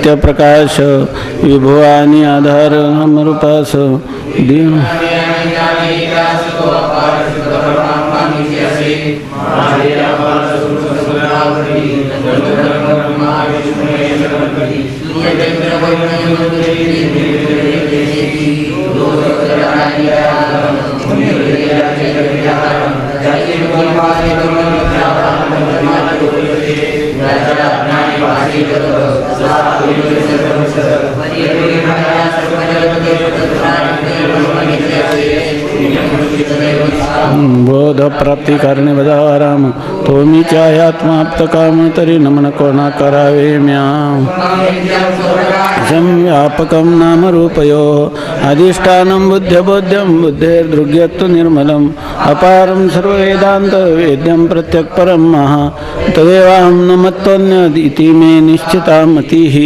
सत्यप्रकाश विभुवानी आधार नामरूपास दीन बोध प्राप्ती करणे बदाराम तुम्ही चायात्माप्त काम तरी नमन कोणा करावे म्या व्यापकं नाम रूपयो अधिष्ठानं बुद्ध्यबोध्यं बुद्धेर्दृग्यत्व निर्मलम् अपारं सर्ववेदान्त वेद्यं प्रत्यक् परं महा तदेवाहं न मत्तोऽन्यदिति मे निश्चिता मतिः.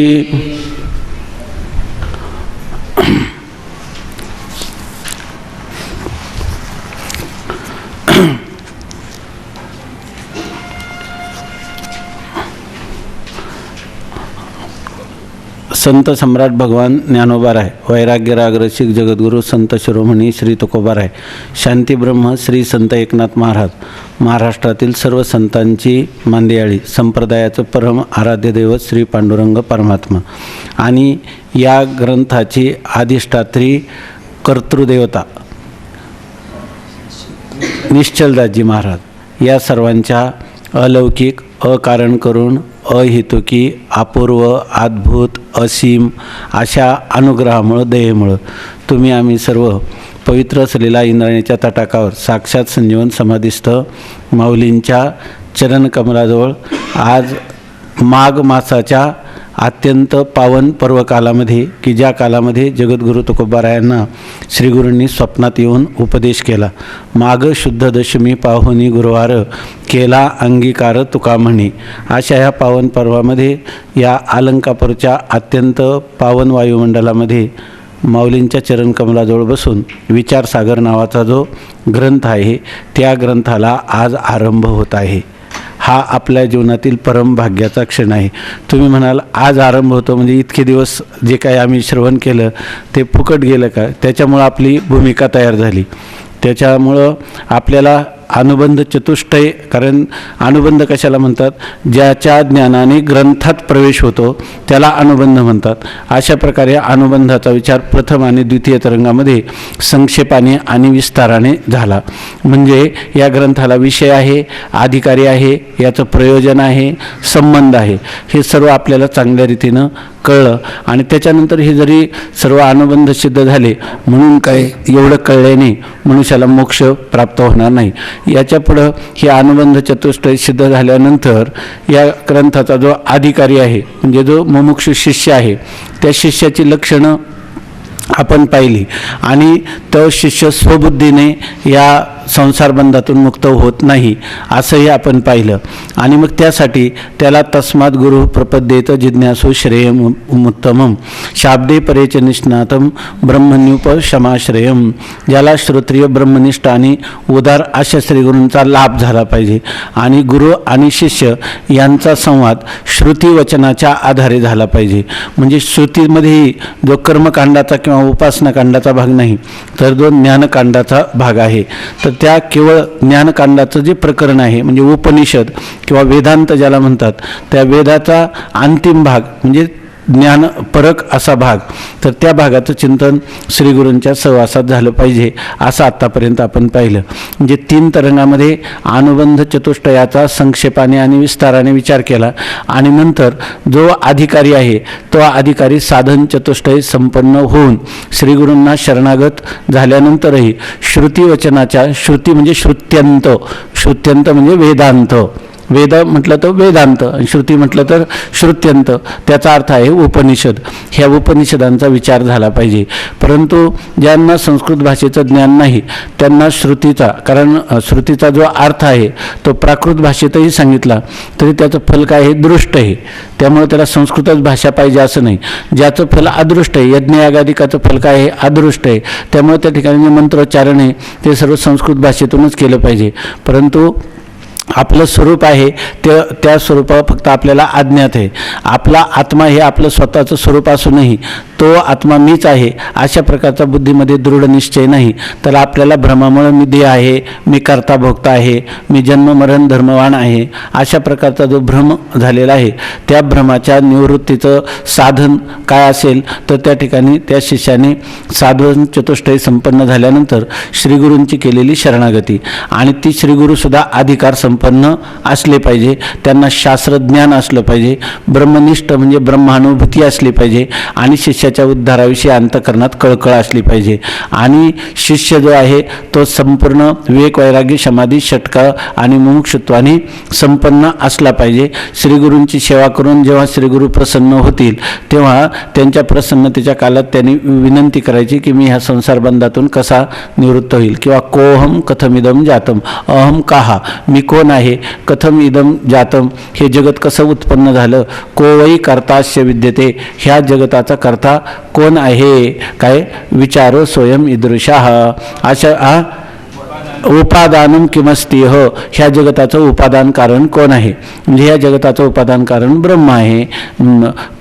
संत सम्राट भगवान ज्ञानोबाराय, वैराग्यराग रसिक जगद्गुरु संत शिरोमणी श्री तुकोबाराय, शांती ब्रह्म श्री संत एकनाथ महाराज, महाराष्ट्रातील सर्व संतांची मांदियाळी, संप्रदायाचं परम आराध्य दैवत श्री पांडुरंग परमात्मा आणि या ग्रंथाची अधिष्ठात्री कर्तृदेवता निश्चलदासजी महाराज या सर्वांच्या अलौकिक अकारण करून अहेतुकी अपूर्व अद्भुत असीम अशा अनुग्रहामुळं दयेमुळं तुम्ही आम्ही सर्व पवित्र असलेल्या इंद्रायणीच्या तटाकावर साक्षात संजीवन समाधिस्थ माऊलींच्या चरणकमलाजवळ आज माघ मासाच्या अत्यंत पावन पर्वकालामध्ये की ज्या कालामध्ये जगद्गुरु तुकोबारायांना श्रीगुरूंनी स्वप्नात येऊन उपदेश केला. माघ शुद्ध दशमी पाहुणी गुरुवार केला अंगीकार तुका म्हणे अशा ह्या पावन पर्वामध्ये या अलंकापूरच्या अत्यंत पावन वायुमंडलामध्ये माऊलींच्या चरणकमलाजवळ बसून विचारसागर नावाचा जो ग्रंथ आहे त्या ग्रंथाला आज आरंभ होत आहे. हा आपल्या जीवनातील परम भाग्याचा क्षण आहे. तुम्ही म्हणाल आज आरंभ होतो म्हणजे इतके दिवस जे काही आम्ही श्रवण केलं ते फुकट गेलं का? त्याच्यामुळं आपली भूमिका तयार झाली. त्याच्यामुळं आपल्याला अनुबंध चतुष्टय, कारण अनुबंध कशाला म्हणतात? ज्याच्या ज्ञानाने ग्रंथात प्रवेश होतो त्याला अनुबंध म्हणतात. अशा प्रकारे अनुबंधाचा विचार प्रथम आणि द्वितीय तरंगामध्ये संक्षेपाने आणि विस्ताराने झाला. म्हणजे या ग्रंथाला विषय आहे, अधिकारी आहे, याचं प्रयोजन आहे, संबंध आहे, हे सर्व आपल्याला चांगल्या रीतीनं कळलं. आणि त्याच्यानंतर हे जरी सर्व अनुबंध सिद्ध झाले म्हणून काय एवढं कळल्याने मनुष्याला मोक्ष प्राप्त होणार नाही. याच्या पुढं हे अनुबंध चतुष्टय सिद्ध झाल्यानंतर या ग्रंथाचा जो अधिकारी आहे म्हणजे जो मुमुक्षु शिष्य आहे त्या शिष्याची लक्षणं आपण पाहिली आणि तो शिष्य स्वबुद्धीने या संसारबंधातून मुक्त होत नाही असंही आपण पाहिलं. आणि मग त्यासाठी त्याला तस्मात् गुरु प्रपद्येत जिज्ञासु श्रेयमुत्तमं शाब्दे परेच निष्णातं ब्रह्मण्युपशमाश्रयं. ज्याला श्रोत्रिय ब्रह्मनिष्ठ आणि उदार अशा श्रीगुरूंचा लाभ झाला पाहिजे आणि गुरु आणि शिष्य यांचा संवाद श्रुतीवचनाच्या आधारे झाला पाहिजे. म्हणजे श्रुतीमध्येही जो कर्मकांडाचा किंवा उपासनाकांडाचा भाग नाही तर जो ज्ञानकांडाचा भाग आहे. तर त्या केवळ ज्ञानकांडाचं जे प्रकरण आहे म्हणजे उपनिषद किंवा वेदांत ज्याला म्हणतात त्या वेदाचा अंतिम भाग म्हणजे ज्ञानपरक असा भाग, तर त्या भागाचं चिंतन श्रीगुरूंच्या सहवासात झालं पाहिजे असं आत्तापर्यंत आपण पाहिलं. म्हणजे 3 तरंगामध्ये अनुबंध चतुष्टयाचा संक्षेपाने आणि विस्ताराने विचार केला आणि नंतर जो अधिकारी आहे तो अधिकारी साधन चतुष्टय संपन्न होऊन श्रीगुरूंना शरणागत झाल्यानंतरही श्रुतीवचनाच्या, श्रुती म्हणजे श्रुत्यंत, श्रुत्यंत म्हणजे वेदांत, वेद म्हटलं तर वेदांत, श्रुती म्हटलं तर श्रुत्यंत, त्याचा अर्थ आहे उपनिषद. ह्या उपनिषदांचा विचार झाला पाहिजे. परंतु ज्यांना संस्कृत भाषेचं ज्ञान नाही त्यांना श्रुतीचा, कारण श्रुतीचा जो अर्थ आहे तो प्राकृत भाषेतही सांगितला तरी त्याचं फल काय आहे? दृष्ट आहे. त्यामुळे त्याला संस्कृतच भाषा पाहिजे असं नाही. ज्याचं फल अदृष्ट आहे, यज्ञयागादिकाचं फल काय आहे? अदृष्ट आहे. त्यामुळे त्या ठिकाणी जे मंत्रोच्चारण आहे ते सर्व संस्कृत भाषेतूनच केलं पाहिजे. परंतु आपलं स्वरूप आहे ते त्या स्वरूपा फक्त आपल्याला अज्ञात आहे. आपला आत्मा हे आपलं स्वतःचं स्वरूप असूनही तो आत्मा मीच आहे अशा प्रकारचा बुद्धीमध्ये दृढ निश्चय नाही. तर आपल्याला भ्रमामुळे मी देह आहे, मी कर्ता भोगता आहे, मी जन्म मरण धर्मवान आहे अशा प्रकारचा जो भ्रम झालेला आहे त्या भ्रमाच्या निवृत्तीचं साधन काय असेल तर त्या ठिकाणी त्या शिष्याने साधन चतुष्टय संपन्न झाल्यानंतर श्रीगुरूंची केलेली शरणागती. आणि ती श्रीगुरूसुद्धा अधिकार संपन्न असले पाहिजे, त्यांना शास्त्रज्ञान असलं पाहिजे, ब्रह्मनिष्ठ म्हणजे ब्रह्मानुभूती असली पाहिजे आणि शिष्याच्या उद्धाराविषयी अंतःकरणात कळकळ असली पाहिजे. आणि शिष्य जो आहे तो संपूर्ण विवेक वैराग्य समाधी षटका आणि मुमुक्षुत्वाने संपन्न असला पाहिजे. श्रीगुरूंची सेवा करून जेव्हा श्रीगुरू प्रसन्न होतील तेव्हा त्यांच्या प्रसन्नतेच्या कालात त्यांनी विनंती करायची की मी ह्या संसार बंधातून कसा निवृत्त होईल, किंवा कोहम कथमिदम जातम, अहम काहा, मी कोण आहे, कथम इदम जातम, हे जगत कसं उत्पन्न झालं, को वै कर्तास्य विद्यते, ह्या जगताचा कर्ता कोण आहे, काय विचारो स्वयं ईदृशाः, अशा उपादानम किमस्ति हो, ह्या जगताचं उपादान कारण कोण आहे, म्हणजे ह्या जगताचं उपादान कारण ब्रह्म आहे.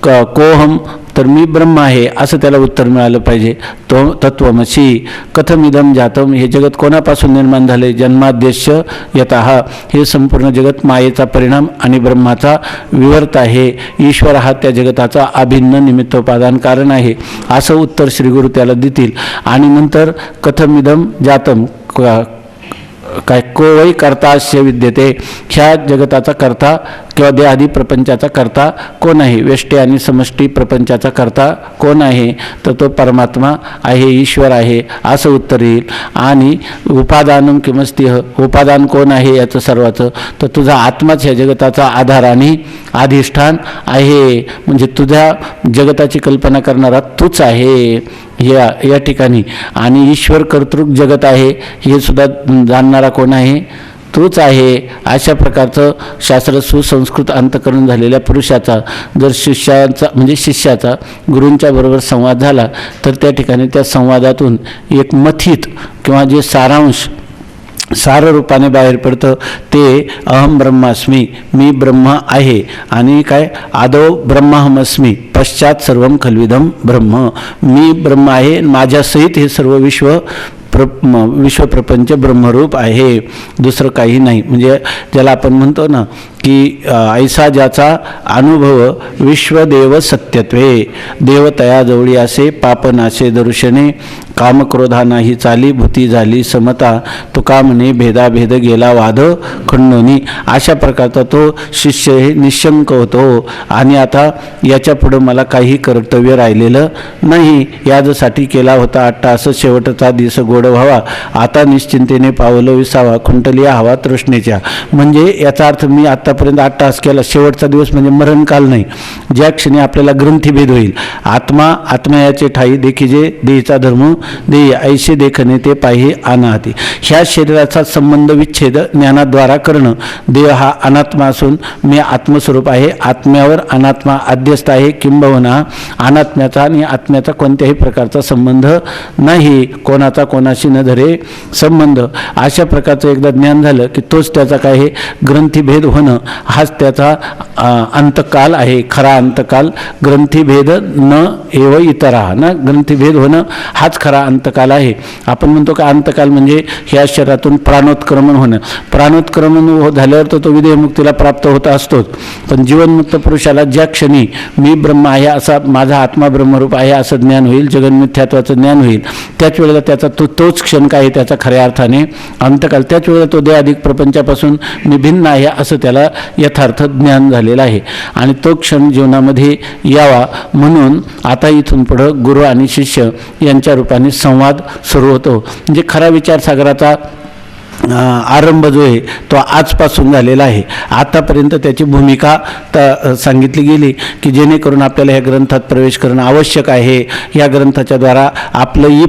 कोहम तर मी ब्रह्म आहे असं त्याला उत्तर मिळालं पाहिजे. तो तत्वमसी, कथमिदम जातम, हे जगत कोणापासून निर्माण झाले, जन्माद्यस्य यतः, हे संपूर्ण जगत मायेचा परिणाम आणि ब्रह्माचा विवर्त आहे. ईश्वर हा त्या जगताचा अभिन्न निमित्तोपादान कारण आहे असं उत्तर श्रीगुरू त्याला देतील. आणि नंतर कथमिदम जातम, काय को वै कर्तास्य विद्यते, ह्या जगताचा कर्ता किंवा देहादी प्रपंचाचा कर्ता कोण आहे, व्यष्टी आणि समष्टी प्रपंचाचा कर्ता कोण आहे, तर तो परमात्मा आहे, ईश्वर आहे असं उत्तर येईल. आणि उपादानम किमस्तिह, उपादान कोण आहे याचं सर्वाचं, तर तुझा आत्माच ह्या जगताचा आधार आणि अधिष्ठान आहे, म्हणजे तुझ्या जगताची कल्पना करणारा तूच आहे या ठिकाणी. आणि ईश्वर कर्तृक जगत आहे हे सुद्धा जाणणारा कोण आहे, तूच आहे. अशा प्रकारचं शास्त्र सुसंस्कृत अंतःकरण झालेल्या पुरुषाचा जर शिष्याचा गुरूंच्या बरोबर संवाद झाला तर त्या ठिकाणी त्या संवादातून एक मथित किंवा जे सारांश सार रूपाने बाहेर पडतं ते अहम ब्रह्मास्मी, मी ब्रह्म आहे. आणि काय आदौ ब्रह्माहमस्मी पश्चात सर्वम खल्विदम ब्रह्म, मी ब्रह्म आहे, माझ्यासहित हे सर्व विश्वप्रपंच ब्रह्मरूप आहे, दुसरं काही नाही. म्हणजे ज्याला आपण म्हणतो ना की ऐसा ज्याचा अनुभव विश्वदेव सत्यत्वे, देव तयाजवळी असे पापनाशे दर्शने, कामक्रोधा नाही चाली भूती झाली समता, तुका म्हणे भेदाभेद गेला वाद खंडोनी. अशा प्रकारचा तो शिष्य हे निशंक होतो. आणि आता याच्या पुढं मला काही कर्तव्य राहिलेलं नाही, यासाठी केला होता अट्टास शेवटचा दिवस गोड व्हावा, आता निश्चिंतेने पावलं विसावा, खुंटलिया हवा तृष्णेच्या. म्हणजे याचा अर्थ मी आत्तापर्यंत अट्टास केला, शेवटचा दिवस म्हणजे मरणकाल नाही, ज्या क्षणी आपल्याला ग्रंथीभेद होईल, आत्मयाचे ठाई देखिजे देहीचा धर्म देही ऐसे देखणे ते पाही अनाहती, ह्या शरीराचा संबंध विच्छेद ज्ञानाद्वारा करणं. देह हा अनात्मा असून मी आत्मस्वरूप आहे, आत्म्यावर अनात्मा अध्यस्त आहे, किंबहुना अनात्म्याचा आणि आत्म्याचा कोणत्याही प्रकारचा संबंध नाही, कोणाचा कोणाशी न धरे संबंध. अशा प्रकारचं एकदा ज्ञान झालं की तोच त्याचा काय हे ग्रंथीभेद होणं हाच त्याचा अंतकाल आहे, खरा अंतकाल. ग्रंथीभेद न एव इतरा, ना ग्रंथीभेद होणं हाच खरा अंतकाल आहे. आपण म्हणतो का अंतकाल म्हणजे ह्या शरीरातून प्राणोत्क्रमण होणं, प्राणोत्क्रमण झाल्यावर तर तो विदेहमुक्तीला प्राप्त होत असतोच. पण जीवनमुक्त पुरुषाला ज्या क्षणी मी ब्रह्म आहे असा, माझा आत्मा ब्रह्मरूप आहे असं ज्ञान होईल, जगन्मिथ्यात्वाचं ज्ञान होईल, त्याच वेळेला त्याचा तोच क्षण काय त्याचा खऱ्या अर्थाने अंतकाल. त्याच वेळेला तो देहाधिक प्रपंचापासून मी भिन्न आहे असं त्याला यथार्थ ज्ञान झालेलं आहे. आणि तो क्षण जीवनामध्ये यावा म्हणून आता इथून पुढं गुरु आणि शिष्य यांच्या रूपाने संवाद सुरू होतो. म्हणजे खरा विचारसागराचा आरंभ जो आहे तो आजपासून झालेला आहे. आतापर्यंत त्याची भूमिका सांगितली गेली की जेणेकरून आपल्याला ह्या ग्रंथात प्रवेश करणं आवश्यक आहे. या ग्रंथाच्या द्वारा आपलं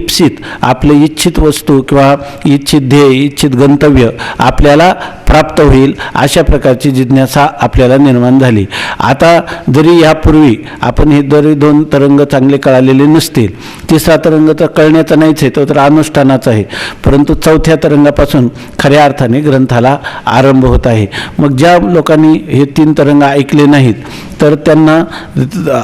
इच्छित वस्तू किंवा इच्छित ध्येय, इच्छित गंतव्य आपल्याला प्राप्त होईल अशा प्रकारची जिज्ञासा आपल्याला निर्माण झाली. आता जरी यापूर्वी आपण हे जरी 2 तरंग चांगले कळालेले नसतील, 3रा तरंग तर कळण्याचा नाहीच आहे, तो तर अनुष्ठानाचा आहे, परंतु 4थ्या तरंगापासून खऱ्या अर्थाने ग्रंथाला आरंभ होत आहे. मग ज्या लोकांनी हे 3 तरंग ऐकले नाहीत तर त्यांना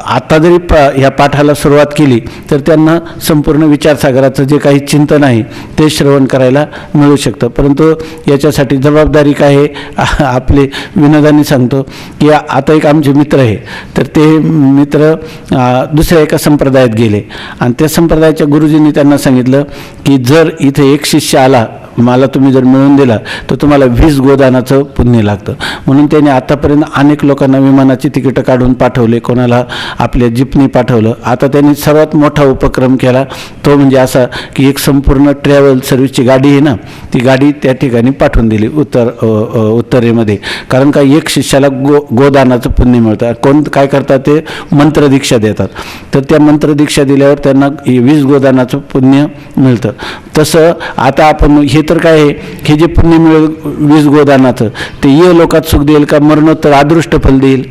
आता जरी ह्या पाठाला सुरुवात केली तर त्यांना संपूर्ण विचारसागराचं जे काही चिंतन आहे ते श्रवण करायला मिळू शकतं. परंतु याच्यासाठी जबाबदारी काय आहे आपले विनोदाने सांगतो की आता एक आमचे मित्र आहे, तर ते मित्र दुसऱ्या एका संप्रदायात गेले आणि त्या संप्रदायाच्या गुरुजींनी त्यांना सांगितलं की जर इथे एक शिष्य आला, मला तुम्ही जर मिळवून दिला तर तुम्हाला 20 गोदानाचं पुण्य लागतं. म्हणून त्याने आतापर्यंत अनेक लोकांना विमानाची तिकीटं काढून पाठवले, कोणाला आपल्या जीपनी पाठवलं. आता त्यांनी सर्वात मोठा उपक्रम केला तो म्हणजे असा की एक संपूर्ण ट्रॅव्हल सर्व्हिसची गाडी आहे ना, ती गाडी त्या ठिकाणी पाठवून दिली उत्तरेमध्ये. कारण का एक शिष्याला गोदानाचं पुण्य मिळतं. कोण काय करतात ते मंत्रदीक्षा देतात, तर त्या मंत्रदीक्षा दिल्यावर त्यांना 20 गोदानाचं पुण्य मिळतं. तसं आता आपण हे तर काय आहे, हे जे पुण्य मिळेल 20 गोदानाचं ते ये लोकात सुख देईल का मरणोत्तर अदृष्ट फल देईल?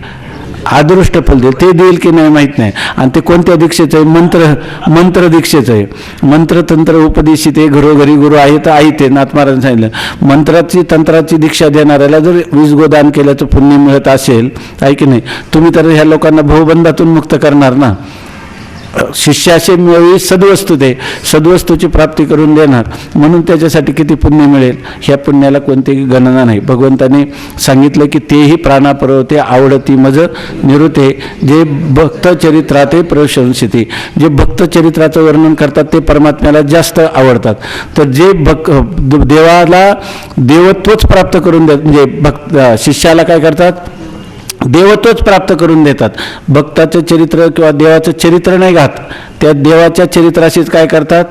अदृष्ट फल देईल. ते देईल की नाही माहीत नाही. आणि ते कोणत्या दीक्षेचं आहे? मंत्र दीक्षेचं आहे. मंत्र तंत्र उपदेशित आहे, घरोघरी गुरु आहे तर आहे ते नाथ महाराजांनी सांगितलं. मंत्राची तंत्राची दीक्षा देणाऱ्याला जर 20 गोदान केल्याचं पुण्य मिळत असेल आहे की नाही, तुम्ही तर ह्या लोकांना भवबंधातून मुक्त करणार ना. शिष्याशी मिळवी सद्वस्तू दे, सद्वस्तूची प्राप्ती करून देणार, म्हणून त्याच्यासाठी किती पुण्य मिळेल ह्या पुण्याला कोणतीही गणना नाही. भगवंताने सांगितलं की तेही प्राणापरवते आवडती मज निरुते, जे भक्त चरित्राते प्रशंसिते, जे भक्त चरित्राचं वर्णन करतात ते परमात्म्याला जास्त आवडतात. तर जे देवाला देवत्वच प्राप्त करून देतात, म्हणजे शिष्याला काय करतात, देवत्वच प्राप्त करून देतात. भक्ताचं चरित्र किंवा देवाचं चरित्र नाही घात, त्या देवाच्या चरित्राशीच काय करतात,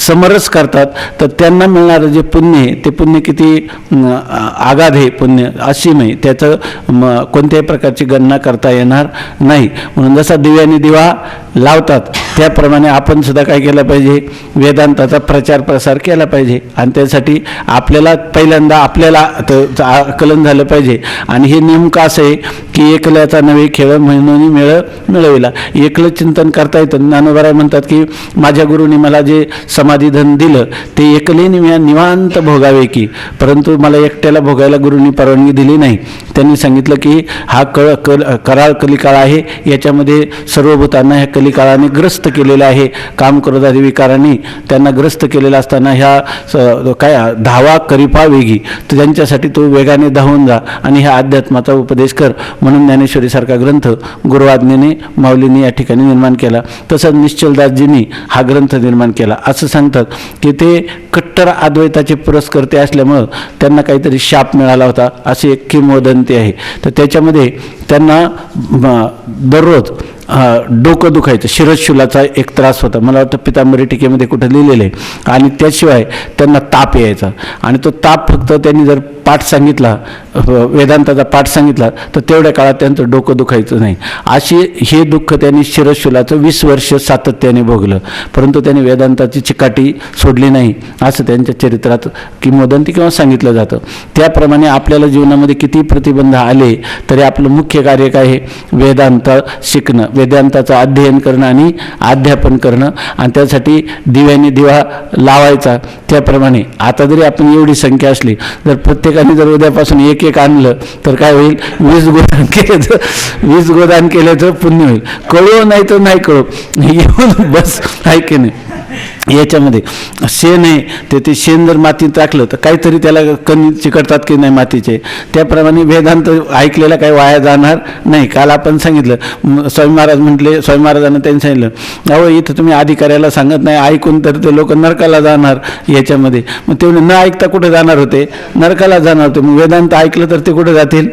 समरस करतात. तर त्यांना मिळणारं जे पुण्य आहे ते पुण्य किती आगाध आहे, पुण्य असीम आहे, त्याचं कोणत्याही प्रकारची गणना करता येणार नाही. म्हणून जसा दिव्याने दिवा लावतात त्याप्रमाणे आपण सुद्धा काय केलं पाहिजे, वेदांताचा प्रचार प्रसार केला पाहिजे. आणि त्यासाठी आपल्याला पहिल्यांदा आपल्याला आकलन झालं पाहिजे. आणि हे नेमकं असं आहे की एकल्याचा नव्हे खेळ म्हणून मिळविला. एकलं चिंतन करता येतं. ज्ञानोबा म्हणतात की माझ्या गुरुने मला जे समाधीधन दिलं ते एकलेने मी निवांत भोगावे की, परंतु मला एकट्याला भोगायला गुरुनी परवानगी दिली नाही. त्यांनी सांगितलं की हा कराळ कलिकाळ आहे, याच्यामध्ये सर्व भूतांना ह्या कलिकाळाने ग्रस्त केलेलं आहे. काम क्रोधादी विकारांनी त्यांना ग्रस्त केलेला असताना ह्या काय धावा करिपा वेगी, तर त्यांच्यासाठी तो वेगाने धावून जा आणि ह्या अध्यात्माचा उपदेश कर. म्हणून ज्ञानेश्वरीसारखा ग्रंथ गुरुआज्ञेने माऊलींनी या ठिकाणी निर्माण केला. तसंच निश्चलदासजींनी हा ग्रंथ निर्माण केला. असं सांगतात की ते कट्टर अद्वैताचे पुरस्कर्ते असल्यामुळं त्यांना काहीतरी शाप मिळाला होता अशी एक किंवदंती आहे. तर त्याच्यामध्ये त्यांना दररोज डोकं दुखायचं, शिरशूलाचा एक त्रास होता. मला वाटतं पितांबरी टीकेमध्ये कुठं लिहिलेलं आहे. आणि त्याशिवाय त्यांना ताप यायचा. आणि तो ताप फक्त त्यांनी जर पाठ सांगितला, वेदांताचा पाठ सांगितला, तर तेवढ्या काळात त्यांचं डोकं दुखायचं नाही. अशी हे दुःख त्यांनी शिरशूलाचं 20 वर्ष सातत्याने भोगलं, परंतु त्यांनी वेदांताची चिकाटी सोडली नाही असं त्यांच्या चरित्रात किंवदंती किंवा सांगितलं जातं. त्याप्रमाणे आपल्याला जीवनामध्ये किती प्रतिबंध आले तरी आपलं मुख्य कार्य काय आहे, वेदांत शिकणं, वेदांताचं अध्ययन करणं आणि अध्यापन करणं. आणि त्यासाठी दिव्याने दिवा लावायचा. त्याप्रमाणे आता जरी आपण एवढी संख्या असली, जर प्रत्येकाने जर उद्यापासून एक एक आणलं तर काय होईल, 20 गोदान केल्याचं पुण्य होईल. कळो नाही तर नाही कळो, येऊन बस आहे की नाही. याच्यामध्ये शेण आहे ते शेण जर मातीत टाकलं तर काहीतरी त्याला कणी चिकटतात की नाही मातीचे, त्याप्रमाणे वेदांत ऐकलेला काही वाया जाणार नाही. काल आपण सांगितलं, स्वामी महाराज म्हटले, स्वामी महाराजांना त्यांनी सांगितलं अहो इथं तुम्ही अधिकाऱ्याला सांगत नाही, ऐकून तर ते लोक नरकाला जाणार याच्यामध्ये. मग ते न ऐकता कुठे जाणार होते, नरकाला जाणार होते. मग वेदांत ऐकलं तर ते कुठे जातील,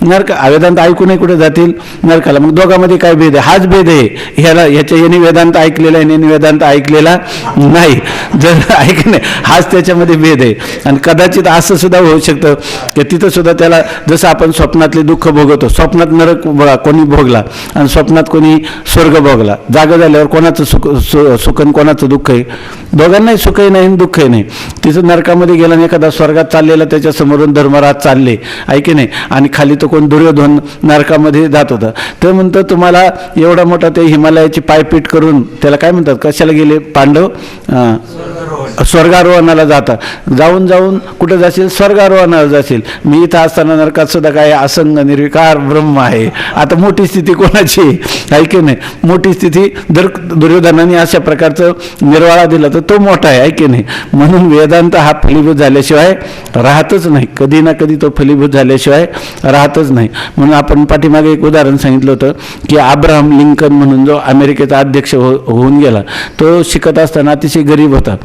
वेदांत ऐकूनही कुठे जातील, नरकाला. मग दोघांमध्ये काय भेद आहे, हाच भेद आहे. ह्याला याने वेदांत ऐकलेला आहे, याने वेदांत ऐकलेला नाही. जर ऐक नाही, हाच त्याच्यामध्ये भेद आहे. आणि कदाचित असं सुद्धा होऊ शकतं की तिथं सुद्धा त्याला, जसं आपण स्वप्नातले दुःख भोगवतो, स्वप्नात नरक कोणी भोगला आणि स्वप्नात कोणी स्वर्ग भोगला, जागा झाल्यावर कोणाचं सुख आणि कोणाचं दुःख आहे? दोघांनाही सुखही नाही आणि दुःखही नाही. तिथं नरकामध्ये गेला आणि एखादा स्वर्गात चाललेला त्याच्या समोरून धर्मराज चालले, ऐके नाही, आणि खाली तो कोण दुर्योधन नरकामध्ये जात होता. तर म्हणतो तुम्हाला एवढा मोठा ते हिमालयाची पायपीट करून, त्याला काय म्हणतात, कशाला गेले पांडव? स्वर्गारोहणाला जातात. जाऊन जाऊन कुठं जाशील? स्वर्गारोहणाला जाशील. मी इथं असताना नरकात सुद्धा काय असंग निर्विकार ब्रह्म आहे. आता मोठी स्थिती कोणाची आहे की नाही? मोठी स्थिती जर दुर्योधनाने अशा प्रकारचं निर्वाळा दिला तर तो मोठा आहे की नाही? म्हणून वेदांत हा फलीभूत झाल्याशिवाय राहतच नाही, कधी ना कधी तो फलीभूत झाल्याशिवाय राहतच नाही. म्हणून आपण पाठीमागे एक उदाहरण सांगितलं होतं की अब्राहम लिंकन म्हणून जो अमेरिकेचा अध्यक्ष होऊन गेला, तो शिकत असताना अतिशय गरीब होता.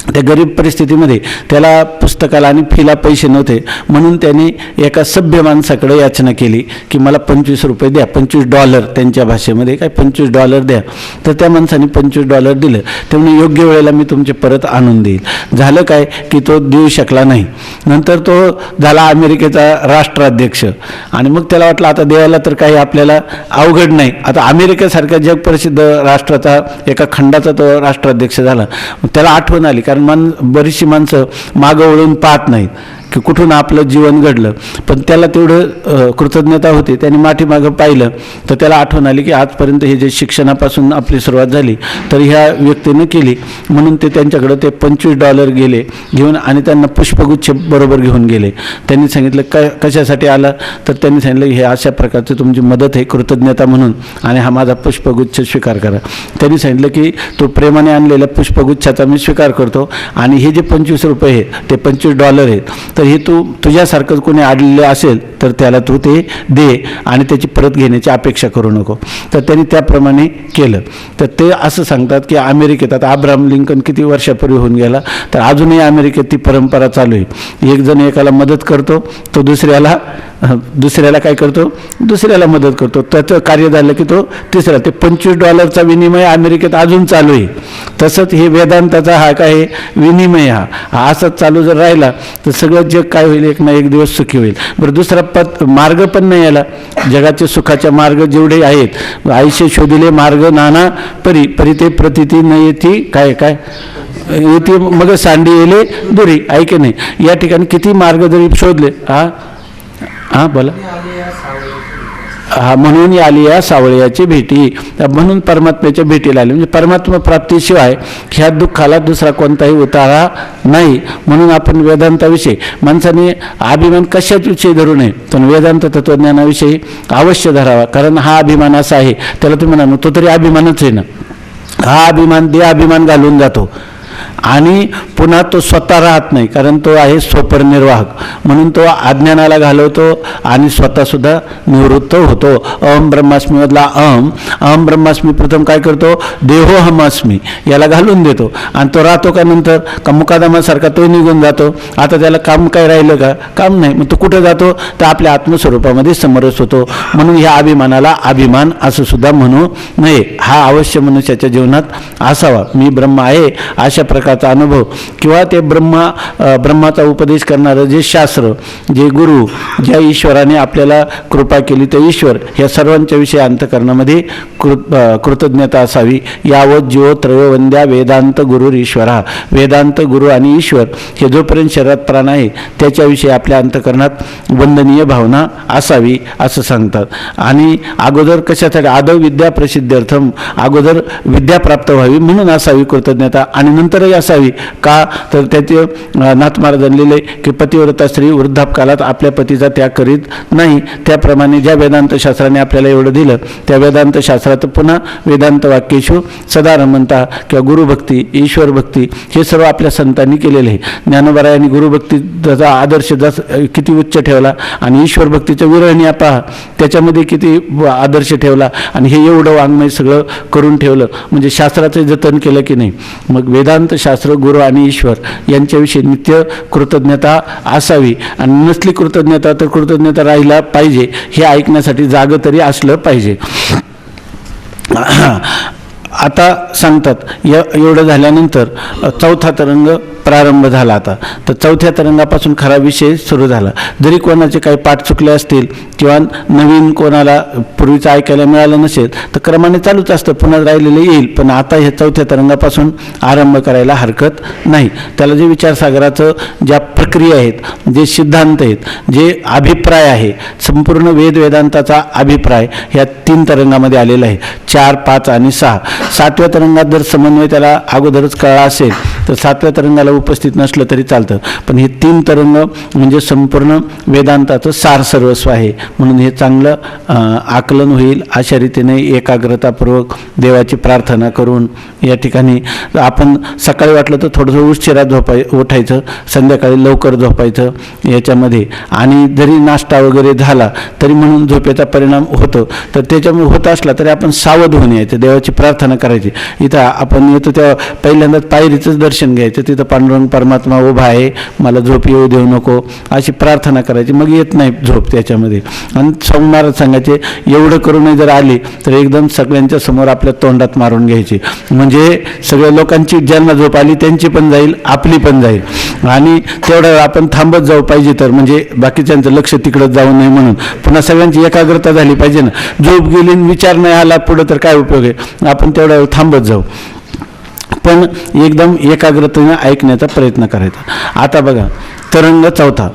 त्या गरीब परिस्थितीमध्ये त्याला पुस्तकाला आणि फीला पैसे नव्हते, म्हणून त्यांनी एका सभ्य माणसाकडे याचना केली की मला $25 द्या, $25 त्यांच्या भाषेमध्ये, काय $25 द्या. तर त्या माणसाने $25 दिलं. त्यामुळे योग्य वेळेला मी तुमचे परत आणून देईल. झालं काय की तो देऊ शकला नाही. नंतर तो झाला अमेरिकेचा राष्ट्राध्यक्ष, आणि मग त्याला वाटलं आता द्यायला तर काही आपल्याला अवघड नाही. आता अमेरिकेसारख्या जगप्रसिद्ध राष्ट्राचा, एका खंडाचा तो राष्ट्राध्यक्ष झाला. त्याला आठवण आली, कारण बरीचशी माणसं मागं वळून पाहत नाहीत की कुठून आपलं जीवन घडलं, पण त्याला तेवढं कृतज्ञता होती. त्याने मागं पाहिलं तर त्याला आठवण आली की आजपर्यंत हे जे शिक्षणापासून आपली सुरुवात झाली तर ह्या व्यक्तीनं केली. म्हणून ते त्यांच्याकडं ते $25 गेले घेऊन आणि त्यांना पुष्पगुच्छ बरोबर घेऊन गेले. त्यांनी सांगितलं कशासाठी आला? तर त्यांनी सांगितलं हे अशा प्रकारची तुमची मदत आहे, कृतज्ञता म्हणून, आणि हा माझा पुष्पगुच्छ स्वीकार करा. त्यांनी सांगितलं की तो प्रेमाने आणलेल्या पुष्पगुच्छाचा मी स्वीकार करतो, आणि हे जे $25 आहे ते $25 आहेत, तर हे तू तुझ्यासारखं कोणी आढळलेलं असेल तर त्याला तू ते दे आणि त्याची परत घेण्याची अपेक्षा करू नको. तर त्यांनी त्याप्रमाणे केलं. तर ते असं सांगतात की अमेरिकेत आता अब्राहम लिंकन किती वर्षापूर्वी होऊन गेला, तर अजूनही अमेरिकेत ती परंपरा चालू आहे. एक जण एकाला मदत करतो, तो दुसऱ्याला काय करतो? दुसऱ्याला मदत करतो. त्याचं कार्य झालं की तो तिसरा, ते $25 विनिमय अमेरिकेत अजून चालू आहे. तसंच हे वेदांताचा हा काय विनिमय, हा असंच चालू जर राहिला तर सगळं जग काय होईल? एक ना एक दिवस सुखी होईल. बरं, दुसरा मार्ग पण नाही याला. जगाचे सुखाचे मार्ग जेवढे आहेत, आयुष्य शोधिले मार्ग नाना परी, परी ते प्रतिती न येती काय काय येते मग सांडी येले दुरी, ऐके नाही. या ठिकाणी किती मार्ग जरी शोधले, हा बोला, म्हणून आली या सावळ्याची भेटी, म्हणून परमात्म्याच्या भेटीला आली. म्हणजे परमात्मा प्राप्तीशिवाय ह्या दुःखाला दुसरा कोणताही उतारा नाही. म्हणून आपण वेदांताविषयी माणसाने अभिमान कशाविषयी धरू नये, पण वेदांत तत्वज्ञानाविषयी अवश्य धरावा. कारण हा अभिमान असा आहे, त्याला तुम्ही म्हणा तो तरी अभिमानच आहे ना. हा अभिमान अभिमान घालून जातो आणि पुन्हा तो स्वतः राहत नाही, कारण तो आहे स्वपरिनिर्वाहक. म्हणून तो अज्ञानाला घालवतो आणि स्वतःसुद्धा निवृत्त होतो. अहम ब्रह्मास्मी मधला अहम ब्रह्मास्मी प्रथम काय करतो? देहोहम अस्मी याला घालून देतो, आणि तो राहतो का नंतर का मुकादमासारखा तो निघून जातो. आता त्याला काम काय राहिलं का? काम नाही. मग तो कुठे जातो? तर आपल्या आत्मस्वरूपामध्ये समरस होतो. म्हणून ह्या अभिमानाला अभिमान असं सुद्धा म्हणू नये. हा अवश्य मनुष्याच्या जीवनात असावा. मी ब्रह्म आहे अशा प्रकारचा अनुभव, किंवा ते ब्रह्माचा उपदेश करणारं जे शास्त्र, जे गुरु, ज्या ईश्वराने आपल्याला कृपा केली ते ईश्वर, ह्या सर्वांच्या विषयी अंतःकरणामध्ये कृतज्ञता असावी. यावत जीव त्रयोवंद्या वेदांत गुरुर ईश्वरा. वेदांत गुरु आणि ईश्वर हे जोपर्यंत शरीरात प्राण आहे त्याच्याविषयी आपल्या अंतःकरणात वंदनीय भावना असावी असं सांगतात. आणि अगोदर कशासाठी? आदव विद्या प्रसिद्ध्यर्थम, अगोदर विद्या प्राप्त व्हावी म्हणून असावी कृतज्ञता, आणि नंतरही असावी. का? तर त्याचे नाथ महाराजांनी लिहिले की पतिव्रता स्त्री वृद्धापकालात आपल्या पतीचा त्याग करीत नाही. त्याप्रमाणे ज्या वेदांत शास्त्राने आपल्याला एवढं दिलं, त्या वेदांत शास्त्रात पुन्हा वेदांत वाक्येषु सदा रमंता किंवा गुरुभक्ती, ईश्वर भक्ती हे सर्व आपल्या संतांनी केलेले आहे. ज्ञानोबारायांनी गुरुभक्तीचा आदर्श किती उच्च ठेवला, आणि ईश्वर भक्तीच्या विरहणी पहा त्याच्यामध्ये किती आदर्श ठेवला, आणि हे एवढं वाङ्मय सगळं करून ठेवलं. म्हणजे शास्त्राचं जतन केलं की नाही. मग वेदांत शास्त्र, गुरु आणि ईश्वर यांच्याविषयी नित्य कृतज्ञता असावी. आणि नसली कृतज्ञता तर कृतज्ञता राहिला पाहिजे, हे ऐकण्यासाठी जागं तरी असलं पाहिजे. आता सांगतात एवढं झाल्यानंतर चौथा तरंग प्रारंभ झाला. आता तर चौथ्या तरंगापासून खरा विषय सुरू झाला. जरी कोणाचे काही पाठ चुकले असतील किंवा नवीन कोणाला पूर्वीचं ऐकायला मिळालं नसेल तर क्रमाने चालूच असतं, पुन्हा राहिलेलं येईल. पण आता ह्या चौथ्या तरंगापासून आरंभ करायला हरकत नाही. त्याला जे विचारसागराचं ज्या प्रक्रिया आहेत, जे सिद्धांत आहेत, जे अभिप्राय आहे, संपूर्ण वेदांताचा अभिप्राय ह्या 3 तरंगामध्ये आलेला आहे. 4, 5 आणि 6. 7व्या तरंगात जर समन्वय त्याला अगोदरच कळला असेल तर 7व्या तरंगाला उपस्थित नसलं तरी चालतं. पण हे 3 तरंग म्हणजे संपूर्ण वेदांताचं सार सर्वस्व आहे. म्हणून हे चांगलं आकलन होईल अशा रीतीने एकाग्रतापूर्वक देवाची प्रार्थना करून या ठिकाणी आपण सकाळी वाटलं तर थोडंसं उशिरा उठायचं, संध्याकाळी लवकर झोपायचं याच्यामध्ये. आणि जरी नाश्ता वगैरे झाला तरी म्हणून झोपेचा परिणाम होतो, तर त्याच्यामुळे होत असला तरी आपण सावध होऊन यायचं, देवाची प्रार्थना करायची. इथं आपण येतो तेव्हा पहिल्यांदाच पायरीचंच दर्शन घ्यायचं, तिथं पांडुरंग परमात्मा उभा आहे, मला झोप येऊ देऊ नको अशी प्रार्थना करायची. मग येत नाही झोप त्याच्यामध्ये. आणि स्वामी महाराज सांगायचे एवढं करूनही जर आली तर एकदम सगळ्यांच्या समोर आपल्या तोंडात मारून घ्यायची, म्हणजे सगळ्या लोकांची ज्यांना झोप आली त्यांची पण जाईल, आपली पण जाईल. आणि तेवढं आपण थांबत जाऊ पाहिजे, तर म्हणजे बाकीच्यांचं लक्ष तिकडं जाऊ नये म्हणून. पुन्हा सगळ्यांची एकाग्रता झाली पाहिजे ना. झोप गेली विचार नाही आला पुढं तर काय उपयोग आहे. आपण तेवढ्या वेळ थांबत जाऊ, पण एकदम एकाग्रतेने ऐकण्याचा प्रयत्न करायचा. आता बघा तरंग चौथा,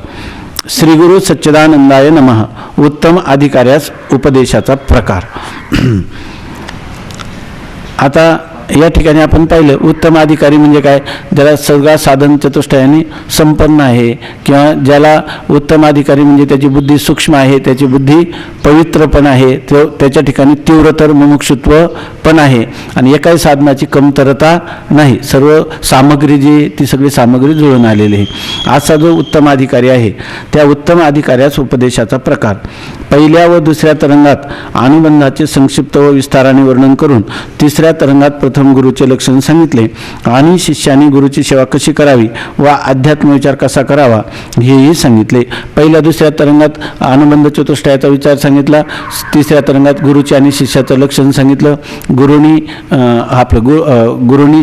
श्री गुरु सच्चिदानंदाय नमः. उत्तम अधिकाऱ्यास उपदेशाचा प्रकार. आता या ठिकाणी आपण पाहिलं उत्तम अधिकारी म्हणजे काय, ज्याला सगळा साधन चतुष्टयाने संपन्न आहे, किंवा ज्याला उत्तम अधिकारी म्हणजे त्याची बुद्धी सूक्ष्म आहे, त्याची बुद्धी पवित्र पण आहे, त्याच्या ठिकाणी तीव्रतर मुमुक्षुत्व पण आहे आणि एकाही साधनाची कमतरता नाही. सर्व सामग्री जी ती सगळी सामग्री जुळून आलेली आहे. असा जो उत्तम अधिकारी आहे त्या उत्तम अधिकाऱ्यास उपदेशाचा प्रकार. पहिल्या व दुसऱ्या तरंगात अनुबंधाचे संक्षिप्त व विस्ताराने वर्णन करून तिसऱ्या तरंगात प्रथम गुरुचे लक्षण सांगितले आणि शिष्याने गुरुची सेवा कशी करावी व अध्यात्म विचार कसा करावा हेही सांगितले. पहिल्या दुसऱ्या तरंगात अनुबंध चतुष्टयाचा विचार सांगितला. तिसऱ्या तरंगात गुरुचे आणि शिष्याचं लक्षण सांगितलं. गुरुनी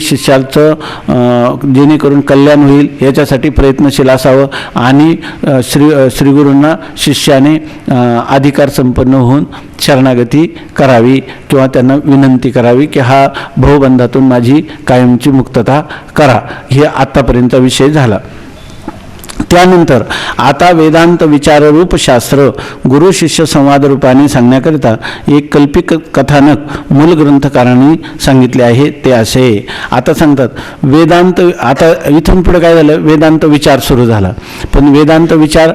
शिष्याचं जेणेकरून कल्याण होईल याच्यासाठी प्रयत्नशील असावं आणि श्रीगुरूंना शिष्याने अधिकार संपन्न होऊन शरणागती करावी किंवा त्यांना विनंती करावी की हा भवबंधातून माझी कायमची मुक्तता करा. हे आत्तापर्यंत विषय झाला. त्यानंतर आता वेदांत विचाररूप शास्त्र गुरु शिष्य संवाद रूपाने सांगण्याकरिता एक कल्पित कथानक मूल ग्रंथकारांनी सांगितले आहे. ते असे आता सांगतात वेदांत. आता इथून पुढे काय झालं, वेदांत विचार सुरू झाला. पण वेदांत विचार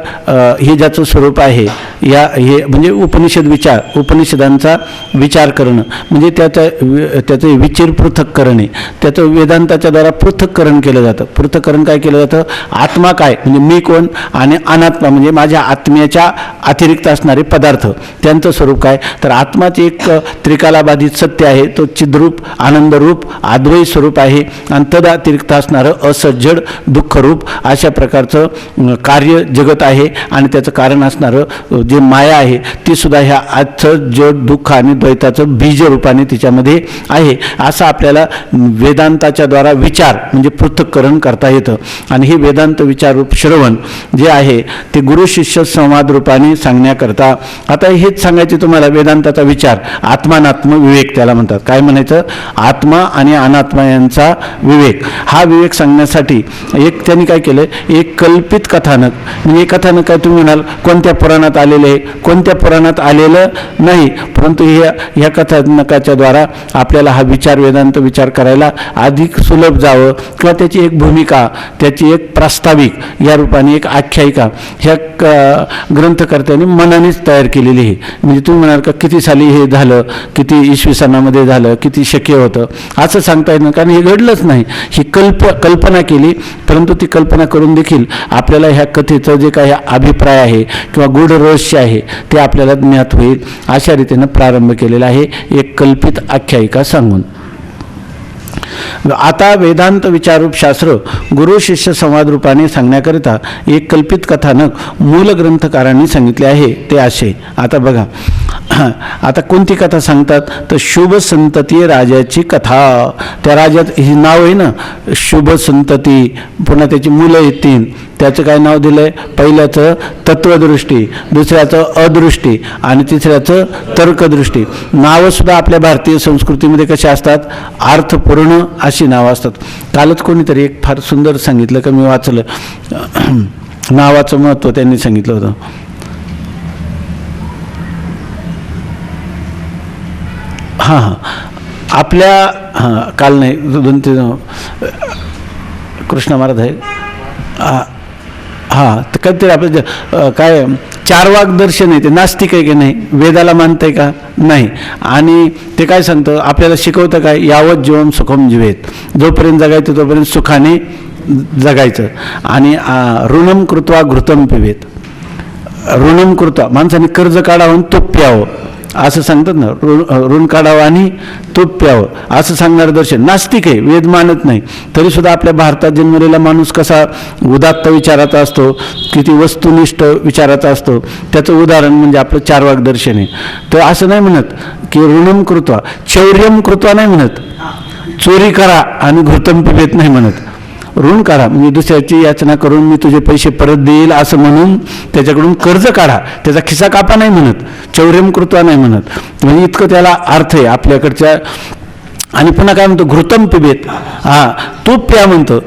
हे ज्याचं स्वरूप आहे हे म्हणजे उपनिषद विचार, उपनिषदांचा विचार करणं म्हणजे त्याचं विचार पृथक करणे, त्याचं वेदांताच्या द्वारा पृथक्करण केलं जातं. पृथक्करण काय केलं जातं, आत्मा काय म्हणजे मी कोण आणि अनात्मा म्हणजे माझ्या आत्म्याच्या अतिरिक्त असणारे पदार्थ त्यांचं स्वरूप काय, तर आत्माचे एक त्रिकालाबाधित सत्य आहे, तो चिद्रूप आनंदरूप अद्वैत स्वरूप आहे आणि तद अतिरिक्त असणारं असज्जड दुःखरूप अशा प्रकारचं कार्य जगत आहे आणि त्याचं कारण असणारं जे माया आहे ती सुद्धा ह्या आजचं जड दुःख आणि द्वैताचं बीज रूपाने तिच्यामध्ये आहे. असं आपल्याला वेदांताच्या द्वारा विचार म्हणजे पृथक्करण करता येतं. आणि हे वेदांत विचार रूप श्रवण जे आहे ते गुरु शिष्य संवाद रूपाने सांगण्याकरता आता हेच सांगायचे तुम्हाला. वेदांताचा विचार आत्मानात्म विवेक त्याला म्हणतात. काय म्हणायचं, आत्मा आणि अनात्मा यांचा विवेक. हा विवेक सांगण्यासाठी एक त्यांनी काय केलं, एक कल्पित कथानक. म्हणजे कथानक काय तुम्ही म्हणाल कोणत्या पुराणात आलेलं आहे, कोणत्या पुराणात आलेलं नाही, परंतु ह्या कथानकाच्या द्वारा आपल्याला हा विचार वेदांत विचार करायला अधिक सुलभ जावं किंवा त्याची एक भूमिका, त्याची एक प्रास्ताविक या रूपाने एक आख्यायिका ह्या ग्रंथकर्त्यांनी मनानेच तयार केलेली आहे. म्हणजे तुम्ही म्हणाल का किती साली हे झालं, किती इसवी सनामध्ये झालं, किती शक्य होतं असं सांगता येत नाही, कारण हे घडलंच नाही. ही कल्पना केली, परंतु ती कल्पना करून देखील आपल्याला ह्या कथेचं जे काही अभिप्राय आहे किंवा गूढ रहस्य आहे ते आपल्याला ज्ञात होईल अशा रीतीनं प्रारंभ केलेला आहे एक कल्पित आख्यायिका सांगून. आता वेदांत विचारूप शास्त्र गुरु शिष्य संवाद रूपाने सांगण्याकरिता एक कल्पित कथानक मूल ग्रंथकारांनी सांगितले आहे ते असे. आता बघा, आता कोणती कथा सांगतात तर शुभ संतती राजाची कथा. त्या राजात ही नाव आहे ना, शुभ संतती, पुन्हा त्याची मुलं येतील. त्याचं काय नाव दिलं आहे? पहिल्याचं तत्वदृष्टी, दुसऱ्याचं अदृष्टी आणि तिसऱ्याचं तर्कदृष्टी. नावंसुद्धा आपल्या भारतीय संस्कृतीमध्ये कशी असतात? अर्थपूर्ण अशी नावं असतात. कालच कोणीतरी एक फार सुंदर सांगितलं का मी वाचलं, नावाचं महत्त्व त्यांनी सांगितलं होतं. हां आपल्या काल नाही 2-3 कृष्ण महाराज आहे. तर कधीतरी आपलं काय 4 वाग दर्शन आहे, ते नास्तिक आहे की नाही? वेदाला मानतंय का? नाही. आणि ते काय सांगतं आपल्याला, शिकवतं काय? यावत जीवन सुखम जीवेत, जोपर्यंत जगायचं तोपर्यंत सुखाने जगायचं. आणि ऋणम कृत्वा घृतम पिवेत, ऋणम कृत्वा माणसाने कर्ज काढावं तूप प्यावं असं सांगतात ना, ऋण काढावं आणि तूप प्यावं असं सांगणारं दर्शन. नास्तिक आहे, वेद मानत नाही. तरीसुद्धा आपल्या भारतात जन्मलेला माणूस कसा उदात्त विचाराचा असतो, किती वस्तुनिष्ठ विचाराचा असतो. त्याचं उदाहरण म्हणजे आपलं 4 वाग दर्शन आहे. तर असं नाही म्हणत की ऋणम कृत्वा, चौर्यम कृत्वा नाही म्हणत, चोरी करा आणि घृतम पिबेत नाही म्हणत. ऋण काढा म्हणजे दुसऱ्याची याचना करून मी तुझे पैसे परत देईल असं म्हणून त्याच्याकडून कर्ज काढा, त्याचा खिसा कापा नाही म्हणत, चौर्यम कृत्वा नाही म्हणत. म्हणजे इतकं त्याला अर्थ आहे आपल्याकडच्या. आणि पुन्हा काय म्हणतो? घृतम पिबेत, तूप प्या म्हणतो.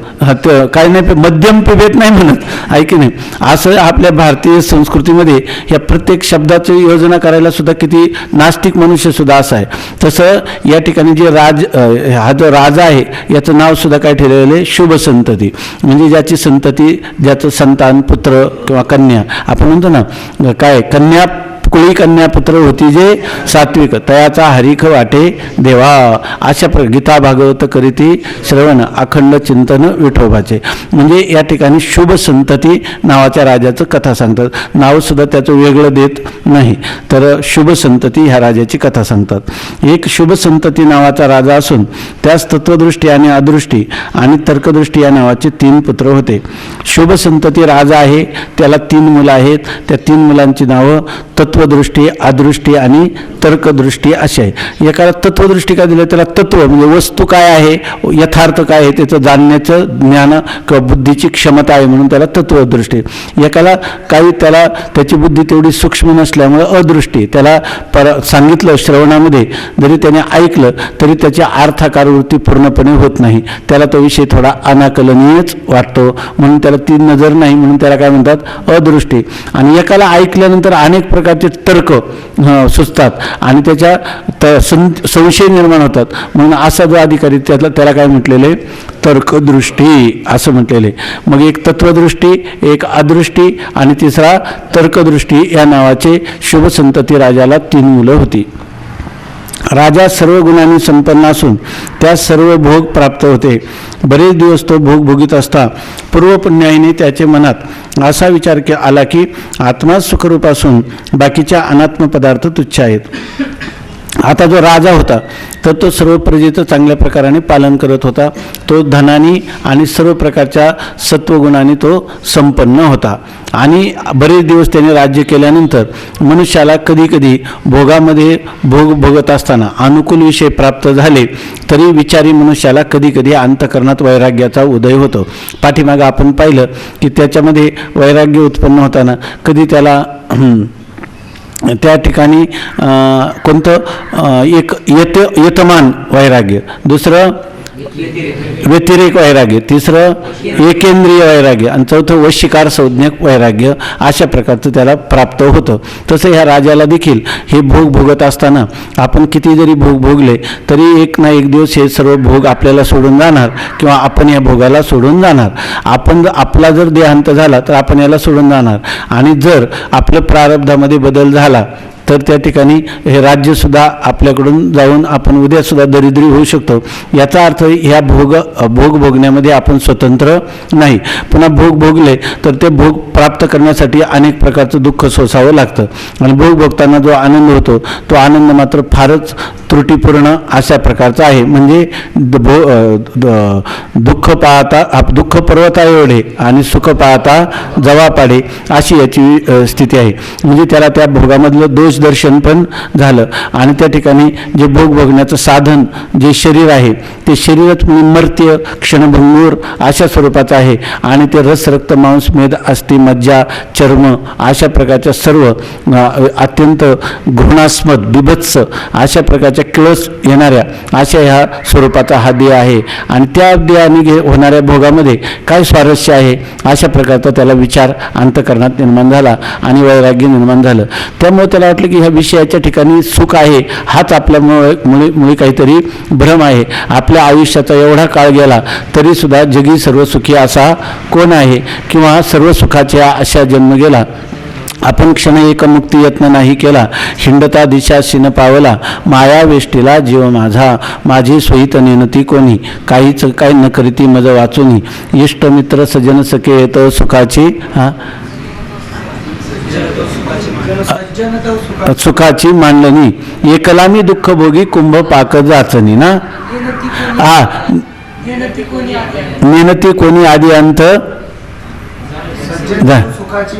काय नाही, मध्यम पिबेत नाही म्हणत, आहे की नाही? असं आपल्या भारतीय संस्कृतीमध्ये ह्या प्रत्येक शब्दाची योजना करायला सुद्धा किती नास्तिक मनुष्य सुद्धा असं आहे. तसं या ठिकाणी जे हा जो राजा आहे याचं नाव सुद्धा काय ठरलेलं आहे? शुभ संतती. म्हणजे ज्याची संतती, ज्याचं संतान, पुत्र किंवा कन्या, आपण म्हणतो ना काय, कन्या कुळी कन्या पुत्र होती जे सात्विक, तयाचा हरिख वाटे देवा. अशा गीता भागवत करीती श्रवण, अखंड चिंतन विठोबाचे. म्हणजे या ठिकाणी शुभ संतती नावाच्या राजाचं कथा सांगतात. नावसुद्धा त्याचं वेगळं देत नाही, तर शुभ संतती ह्या राजाची कथा सांगतात. एक शुभ संतती नावाचा राजा असून त्यास तत्वदृष्टी आणि अदृष्टी आणि तर्कदृष्टी या नावाचे 3 पुत्र होते. शुभ संतती राजा आहे, त्याला 3 मुलं आहेत. त्या 3 मुलांची नावं तत्वदृष्टी, अदृष्टी आणि तर्कदृष्टी अशी आहे. एकाला तत्वदृष्टी काय दिलं? त्याला तत्व म्हणजे वस्तू काय आहे, यथार्थ काय आहे त्याचं जाणण्याचं ज्ञान किंवा बुद्धीची क्षमता आहे म्हणून त्याला तत्वदृष्टी. एकाला काही त्याला त्याची बुद्धी तेवढी सूक्ष्म नसल्यामुळे अदृष्टी, त्याला सांगितलं श्रवणामध्ये जरी त्याने ऐकलं तरी त्याची अर्थाकारवृत्ती पूर्णपणे होत नाही, त्याला तो विषय थोडा अनाकलनीयच वाटतो म्हणून त्याला 3 नजर नाही म्हणून त्याला काय म्हणतात? अदृष्टी. आणि एकाला ऐकल्यानंतर अनेक प्रकारचे तर्क सुचतात आणि त्याच्या संशय निर्माण होतात म्हणून असा जो अधिकारी त्याला काय म्हटलेले? तर्कदृष्टी असं म्हटलेले. मग एक तत्वदृष्टी, एक अदृष्टी आणि तिसरा तर्कदृष्टी या नावाचे शुभ संतती राजाला 3 मुलं होती. राजा सर्व गुणांनी संपन्न असून त्यास सर्व भोग प्राप्त होते. बरेच दिवस तो भोग भोगीत असता पूर्वपुण्याईने त्याच्या मनात असा विचार आला की आत्मा सुखरूप असून बाकीच्या अनात्म पदार्थ तुच्छ आहेत. आता जो राजा होता तर तो सर्व प्रजेचं चांगल्या प्रकाराने पालन करत होता. तो धनानी आणि सर्व प्रकारच्या सत्वगुणांनी तो संपन्न होता. आणि बरेच दिवस त्याने राज्य केल्यानंतर मनुष्याला कधीकधी भोगामध्ये भोगत असताना अनुकूल विषय प्राप्त झाले तरी विचारी मनुष्याला कधीकधी अंतःकरणात वैराग्याचा उदय होतो. पाठीमागं आपण पाहिलं की त्याच्यामध्ये वैराग्य उत्पन्न होताना कधी त्याला त्या ठिकाणी कोणतं एक यतमान वैराग्य, दुसरं व्यतिरेक वैराग्य, तिसरं एकेंद्रिय वैराग्य आणि चौथं वशिकार संज्ञक वैराग्य अशा प्रकारचं त्याला प्राप्त होतं. तसं ह्या राजाला देखील हे भोग भोगत असताना आपण किती जरी भोग भोगले तरी एक ना एक दिवस हे सर्व भोग आपल्याला सोडून जाणार किंवा आपण या भोगाला सोडून जाणार. आपला जर देहांत झाला तर आपण याला सोडून जाणार आणि जर आपल्या प्रारब्धामध्ये बदल झाला तर त्या ठिकाणी हे राज्यसुद्धा आपल्याकडून जाऊन आपण उद्यासुद्धा दरिद्री होऊ शकतो. याचा अर्थ ह्या भोग भोगण्यामध्ये आपण स्वतंत्र नाही. पुन्हा भोग भोगले तर ते भोग प्राप्त करण्यासाठी अनेक प्रकारचं दुःख सोसावं लागतं आणि भोग भोगताना जो आनंद होतो तो आनंद मात्र फारच त्रुटीपूर्ण अशा प्रकारचा आहे. म्हणजे दुःख पाहता दुःख पर्वता एवढे आणि सुख पाहता जवा पाडे अशी याची स्थिती आहे. म्हणजे त्याला त्या भोगामधलं दोष दर्शन पण झालं आणि त्या ठिकाणी जे भोग भोगण्याचं साधन जे शरीर आहे ते शरीरच मर्त्य क्षणभंगूर अशा स्वरूपाचं आहे आणि ते रस रक्त मांस मेद अस्थि मज्जा चर्म अशा प्रकारच्या सर्व अत्यंत घृणास्पद बिभत्स अशा प्रकारच्या किळस येणाऱ्या अशा ह्या स्वरूपाचा हा देह आहे आणि त्या देहाने होणाऱ्या भोगामध्ये काय स्वारस्य आहे अशा प्रकारचा त्याला विचार अंतःकरणात निर्माण झाला आणि वैराग्य निर्माण झालं. त्यामुळे त्याला वाटलं की ह्या विषयाच्या ठिकाणी सुख आहे हाच आपल्या मुळे काहीतरी भ्रम आहे. आपल्या आयुष्याचा एवढा काळ गेला तरी सुद्धा जगी सर्व सुखी असा कोण आहे किंवा सर्व सुखाच्या अशा जन्म गेला. आपण क्षण एक मुक्ती यत्न नाही केला हिंडता दिशा शिन पावला माया वेष्टीला जीव माझा माझी सोयीत नेनती कोणी काहीच काय न करीती मज वाचुनी इष्ट मित्र सजन सखे येत सुखाची सुखाची मांडणी एकला मी दुःख भोगी कुंभ पाक जाचनी ना नेनती कोणी आदी अंत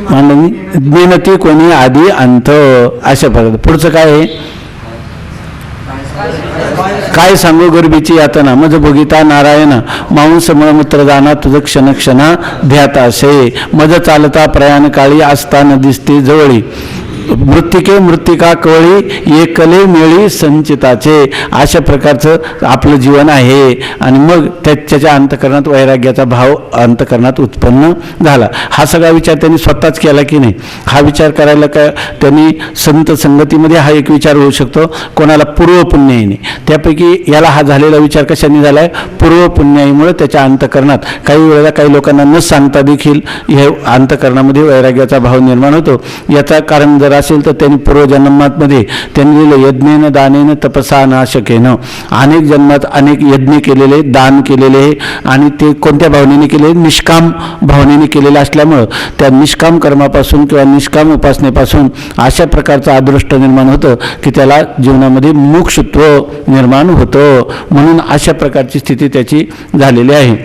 मांडणी नेनती कोणी आदी अंत अशा प्रकारे. पुढचं काय आहे काय सांगू गर्भीची यातना मज भोगिता नारायण मांस मळमूत्र जाना तुझ क्षण क्षणा ध्यात असे मज चालता प्रयाण काळी असताना दिसते जवळी मृत्तिके मृत्तिका कवळी एकले मिळी संचिताचे अशा प्रकारचं आपलं जीवन आहे. आणि मग त्याच्या अंतःकरणात वैराग्याचा भाव अंतःकरणात उत्पन्न झाला. हा सगळा विचार त्यांनी स्वतःच केला की नाही. हा विचार करायला काय त्यांनी संत संगतीमध्ये हा एक विचार होऊ शकतो कोणाला पूर्वपुण्याईने. त्यापैकी याला हा झालेला विचार कशाने झाला आहे पूर्वपुण्याईमुळे त्याच्या अंतःकरणात काही वेळेला काही लोकांना न सांगता देखील हे अंतःकरणामध्ये वैराग्याचा भाव निर्माण होतो. याचा कारण जर असेल तर त्यांनी पूर्वजन्मामध्ये त्यांनी लिहिलं यज्ञेन दानेन तपसा नाशकेनं अनेक जन्मात अनेक यज्ञ केलेले दान केलेले आणि ते कोणत्या भावनेने केले निष्काम भावनेने केलेले असल्यामुळं त्या निष्काम कर्मापासून किंवा निष्काम उपासनेपासून अशा प्रकारचं अदृष्ट निर्माण होतं की त्याला जीवनामध्ये मोक्षत्व निर्माण होतं. म्हणून अशा प्रकारची स्थिती त्याची झालेली आहे.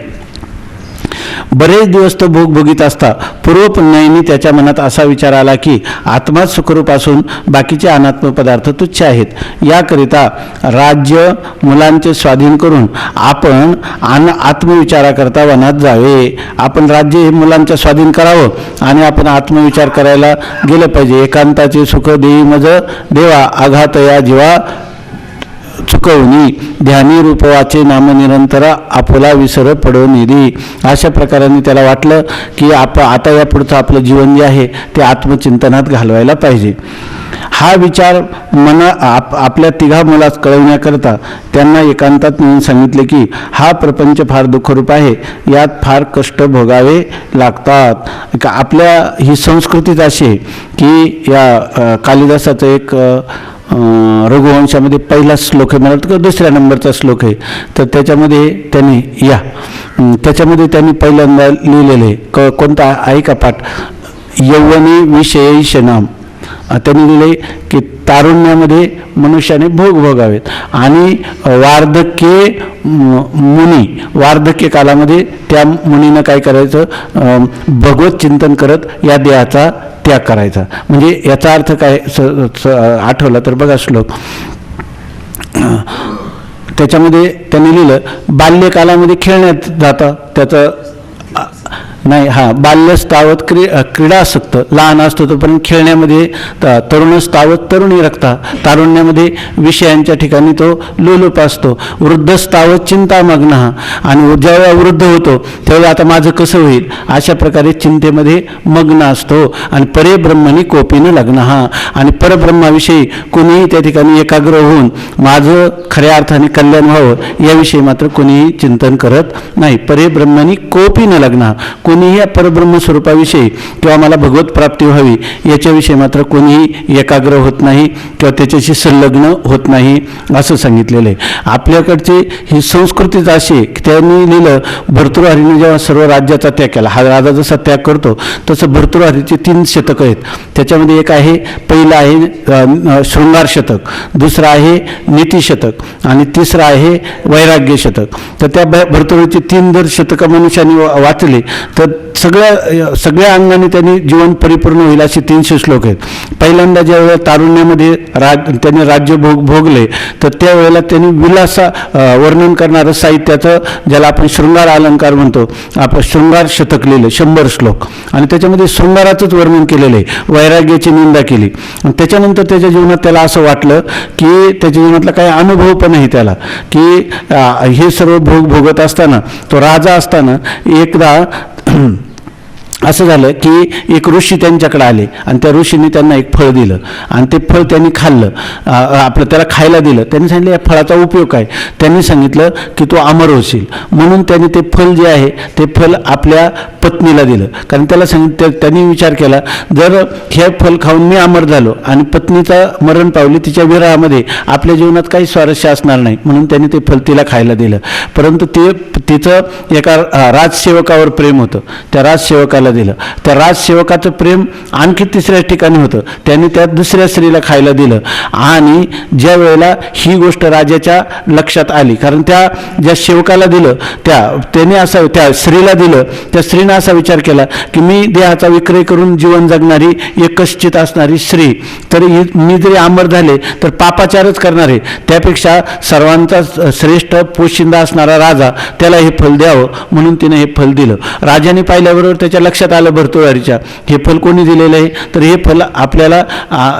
बरेच दिवस तो भोग भोगीत असता पूर्वपुण्याईने त्याच्या मनात असा विचार आला की आत्माच सुखरूप असून बाकीचे अनात्म पदार्थ तुच्छ आहेत. याकरिता राज्य मुलांचे स्वाधीन करून आपण आत्मविचाराकरता वनात जावे. आपण राज्य हे मुलांच्या स्वाधीन करावं आणि आपण आत्मविचार करायला गेलं पाहिजे. एकांताचे सुख देई मज देवा आघात या जीवा चुकवणी ध्यानी रूपवाचे नाम निरंतरा आपुला विसर पडो निधी. अशा प्रकाराने त्याला वाटलं की आता या पुढचं आपलं जीवन जे आहे ते आत्मचिंतनात घालवायला पाहिजे. हा विचार आपल्या तिघा मुलास कळवण्याकरता त्यांना एकांतात नेऊन सांगितले की हा प्रपंच फार दुःखरूप आहे यात फार कष्ट भोगावे लागतात. आपल्या ही संस्कृतीच अशी आहे की या कालिदासाचं एक रघुवंशामध्ये पहिला श्लोक आहे मला वाटतं दुसऱ्या नंबरचा श्लोक आहे तर त्याच्यामध्ये त्यांनी पहिल्यांदा लिहिलेले कोणता आहे का पाठ यौवनी विषयीश नाम त्यांनी लिहिले की तारुण्यामध्ये मनुष्याने भोग भोगावेत आणि वार्धक्य कालामध्ये त्या मुनीनं काय करायचं भगवत चिंतन करत या देहाचा त्याग करायचा. म्हणजे याचा अर्थ काय आठवला तर बघा श्लोक त्याच्यामध्ये त्यांनी लिहिलं बाल्यकालामध्ये खेळण्यात जातं त्याचं नाही बाल्यस्तावत क्रीडासक्त लहान असतो तोपर्यंत खेळण्यामध्ये तरुणस्तावत तरुणी रक्ता तारुण्यामध्ये विषयांच्या ठिकाणी तो लोलूप असतो. वृद्धस्तावत चिंतामग्न आणि जेव्हा वृद्ध होतो तेव्हा आता माझं कसं होईल अशा प्रकारे चिंतेमध्ये मग्न असतो. आणि परेब्रह्मणी कोपीनं लग्न आणि परब्रह्माविषयी कोणीही त्या ठिकाणी एकाग्र होऊन माझं खऱ्या अर्थाने कल्याण व्हावं याविषयी मात्र कोणीही चिंतन करत नाही. परेब्रह्मणी कोपीनं लग्न कोणी कोणीही परब्रह्म स्वरूपाविषयी किंवा मला भगवत प्राप्ती व्हावी याच्याविषयी मात्र कोणीही एकाग्र होत नाही किंवा त्याच्याशी संलग्न होत नाही असं सांगितलेलं आहे. आपल्याकडची ही संस्कृतीच अशी आहे की त्यांनी लिहिलं, भर्तृहरीने जेव्हा सर्व राज्याचा त्याग केला, हा राजा जसा त्याग करतो तसं भर्तृहरीचे 3 शतकं आहेत. त्याच्यामध्ये एक आहे, पहिलं आहे शृंगार शतक, दुसरं आहे नीती शतक आणि तिसरं आहे वैराग्य शतक. तर त्या भर्तृहरीचे 3 जर शतकं मनुष्याने वाचले तर सगळ्या अंगाने त्यांनी जीवन परिपूर्ण होईल असे 300 श्लोक आहेत. पहिल्यांदा ज्यावेळेला तारुण्यामध्ये त्यांनी राज्य भोगले तर त्यावेळेला त्यांनी विलासा वर्णन करणारं साहित्याचं, ज्याला आपण शृंगार अलंकार म्हणतो, आपण शृंगार शतक लिहिलं 100 श्लोक आणि त्याच्यामध्ये शृंगाराचंच वर्णन केलेलं आहे, वैराग्याची निंदा केली. आणि त्याच्यानंतर त्याच्या जीवनात त्याला असं वाटलं की त्याच्या जीवनातला काही अनुभव पण नाही त्याला, की हे सर्व भोगत असताना, तो राजा असताना एकदा असं झालं की एक ऋषी त्यांच्याकडे आले आणि त्या ऋषीने त्यांना एक फळ दिलं आणि ते फळ त्यांनी खाल्लं, त्याला खायला दिलं. त्यांनी सांगितलं या फळाचा उपयोग काय? त्यांनी सांगितलं की तो अमर होशील, म्हणून त्यांनी ते फळ जे आहे ते फळ आपल्या पत्नीला दिलं. कारण त्याला त्यांनी विचार केला, जर हे फळ खाऊन मी अमर झालो आणि पत्नीचा मरण पावली, तिच्या विरहामध्ये आपल्या जीवनात काही स्वारस्य असणार नाही, म्हणून त्यांनी ते फळ तिला खायला दिलं. परंतु तिचं एका राजसेवकावर प्रेम होतं, त्या राजसेवकाला दिलं. त्या राजसेवकाचं प्रेम आणखी 3ऱ्या ठिकाणी होतं, त्यांनी त्या दुसऱ्या स्त्रीला खायला दिलं. आणि ज्या वेळेला ही गोष्ट राजाच्या लक्षात आली, कारण ज्या सेवकाला दिलं त्याने असं त्या स्त्रीला दिलं, त्या स्त्रीनं असा विचार केला की मी देहाचा विक्रय करून जीवन जगणारी एकश्चित असणारी स्त्री, तरी मी जरी अमर झाले तर पापाचारच करणार आहे, त्यापेक्षा सर्वांचा श्रेष्ठ पोशिंदा असणारा राजा त्याला हे फल द्यावं, म्हणून तिने हे फल दिलं. राजाने पाहिल्याबरोबर त्याच्या लक्षात आलं भर्तृहरीच्या, हे फल कोणी दिलेलं आहे? तर हे फल आपल्याला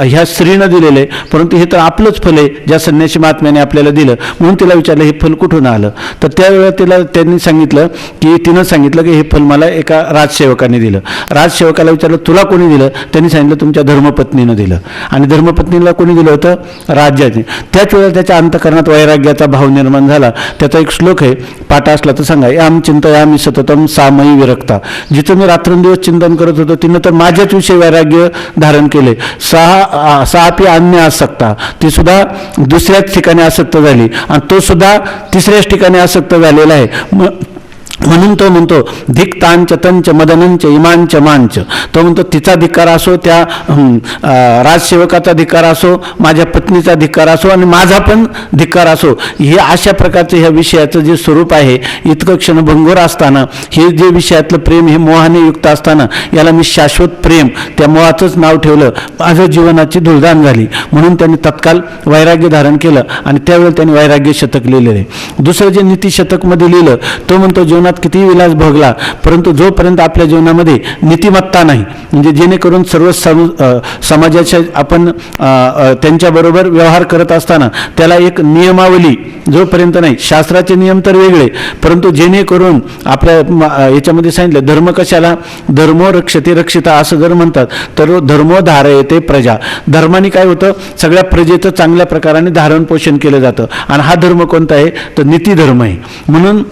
ह्या स्त्रीनं दिलेलं आहे, परंतु हे तर आपलंच फल आहे ज्या संन्यासी महात्म्याने आपल्याला दिलं. म्हणून तिला विचारलं हे फल कुठून आलं? तर त्यावेळेला तिनं सांगितलं की हे फल मला एका राजसेवकाने दिलं. राजसेवकाला विचारलं तुला कोणी दिलं? त्यांनी सांगितलं तुमच्या धर्मपत्नीनं दिलं. आणि धर्मपत्नीला कोणी दिलं होतं? राजाने. त्याच वेळेला त्याच्या अंतःकरणात वैराग्याचा भाव निर्माण झाला. त्याचा एक श्लोक आहे, पाठ असला तर सांगा, याम चिंतयामि सततम सामयी विरक्ता. जिथं मी रात्रंदिवस चिंतन करत होतो तिनं तर माझ्याच विषयी वैराग्य धारण केले. सापी अन्य आसक्ता, ती सुद्धा दुसऱ्याच ठिकाणी आसक्त झाली आणि तो सुद्धा 3ऱ्याच ठिकाणी आसक्त झालेला आहे. म्हणून तो म्हणतो धिक्तांच तंच मदनंच इमांच मांच. तो म्हणतो तिचा धिक्कार असो, त्या राजसेवकाचा धिक्कार असो, माझ्या पत्नीचा धिक्कार असो आणि माझा पण धिक्कार असो, हे अशा प्रकारचं ह्या विषयाचं जे स्वरूप आहे, इतकं क्षणभंगूर असताना हे जे विषयातलं प्रेम हे मोहाने युक्त असताना याला मी शाश्वत प्रेम, त्या मोहाचंच नाव ठेवलं, माझ्या जीवनाची धुळदाण झाली. म्हणून त्यांनी तत्काल वैराग्य धारण केलं आणि त्यावेळी त्यांनी वैराग्य शतक लिहिलेलं आहे. दुसरं जे नीती शतकमध्ये लिहिलं, तो म्हणतो जीवनात किती विलास भोगला, परंतु जोपर्यंत आपल्या जीवनामध्ये नीतिमत्ता नाही, म्हणजे जेणेकरून सर्व समाजाच्या आपण त्यांच्याबरोबर व्यवहार करत असताना त्याला एक नियमावली जोपर्यंत नाही, शास्त्राचे नियम तर वेगळे, परंतु जेणेकरून आपल्या याच्यामध्ये सांगितलं धर्म कशाला, धर्मो रक्षते रक्षिता असं जर म्हणतात तर धर्मो धारयते प्रजा. धर्माने काय होतं, सगळ्या प्रजेचं चांगल्या प्रकाराने धारण पोषण केलं जातं आणि हा धर्म कोणता आहे तर नीती धर्म आहे. म्हणून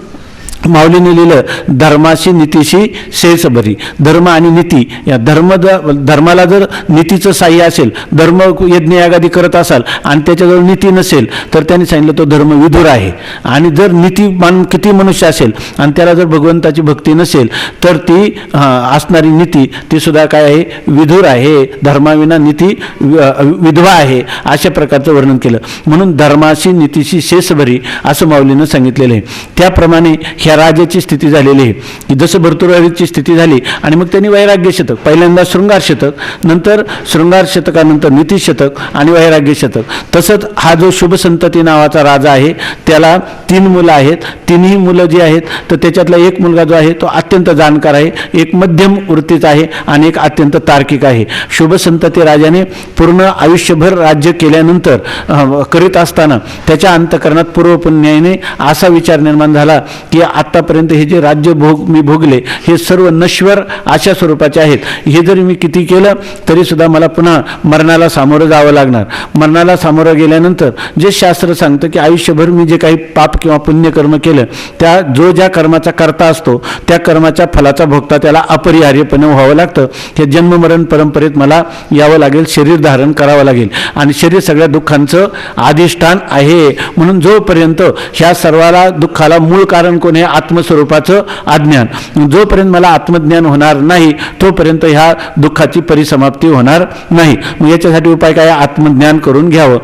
माऊलीने लिहिलं धर्माशी नीतीशी शेष बरी. धर्म आणि नीती या धर्माला जर नीतीचं साह्य असेल, धर्म यज्ञ यागादी करत असाल आणि त्याच्याजवळ नीती नसेल तर त्यांनी सांगितलं तो धर्म विधुर आहे. आणि जर नीतीमान किती मनुष्य असेल आणि त्याला जर भगवंताची भक्ती नसेल तर ती असणारी नीती ती सुद्धा काय आहे, विधुर आहे. धर्माविना नीती विधवा आहे, अशा प्रकारचं वर्णन केलं. म्हणून धर्माशी नीतीशी शेष बरी असं माऊलीनं सांगितलेलं आहे. त्याप्रमाणे ह्या राजाची स्थिती झालेली आहे की जसं भर्तृहरीची स्थिती झाली आणि मग त्यांनी वैराग्य शतक, पहिल्यांदा शृंगार शतक, नंतर शृंगार शतकानंतर नीती शतक आणि वैराग्य शतक. तसंच हा जो शुभ संतती नावाचा राजा आहे त्याला 3 मुलं आहेत. 3ही मुलं जी आहेत तर त्याच्यातला एक मुलगा जो आहे तो अत्यंत जाणकार आहे, एक मध्यम वृत्तीचा आहे आणि एक अत्यंत तार्किक आहे. शुभ संतती राजाने पूर्ण आयुष्यभर राज्य केल्यानंतर करीत असताना त्याच्या अंतःकरणात पूर्वपुण्याने असा विचार निर्माण झाला की आत्तापर्यंत हे जे राज्य मी भोगले हे सर्व नश्वर अशा स्वरूपाचे आहेत. हे जरी मी किती केलं तरीसुद्धा मला पुन्हा मरणाला सामोरं जावं लागणार. मरणाला सामोरं गेल्यानंतर जे शास्त्र सांगतं की आयुष्यभर मी जे काही पाप किंवा पुण्यकर्म केलं त्या ज्या कर्माचा कर्ता असतो त्या कर्माच्या फलाचा भोगता त्याला अपरिहार्यपणे व्हावं लागतं. हे जन्ममरण परंपरेत मला यावं लागेल, शरीर धारण करावं लागेल आणि शरीर सगळ्या दुःखांचं अधिष्ठान आहे. म्हणून जोपर्यंत ह्या सर्वाला दुःखाला मूळ कारण कोण आहे? आत्मस्वरूपाचं अज्ञान. जोपर्यंत मला आत्मज्ञान होणार नाही तोपर्यंत ह्या दुःखाची परिसमाप्ती होणार नाही. मग याच्यासाठी उपाय काय? आत्मज्ञान करून घ्यावं.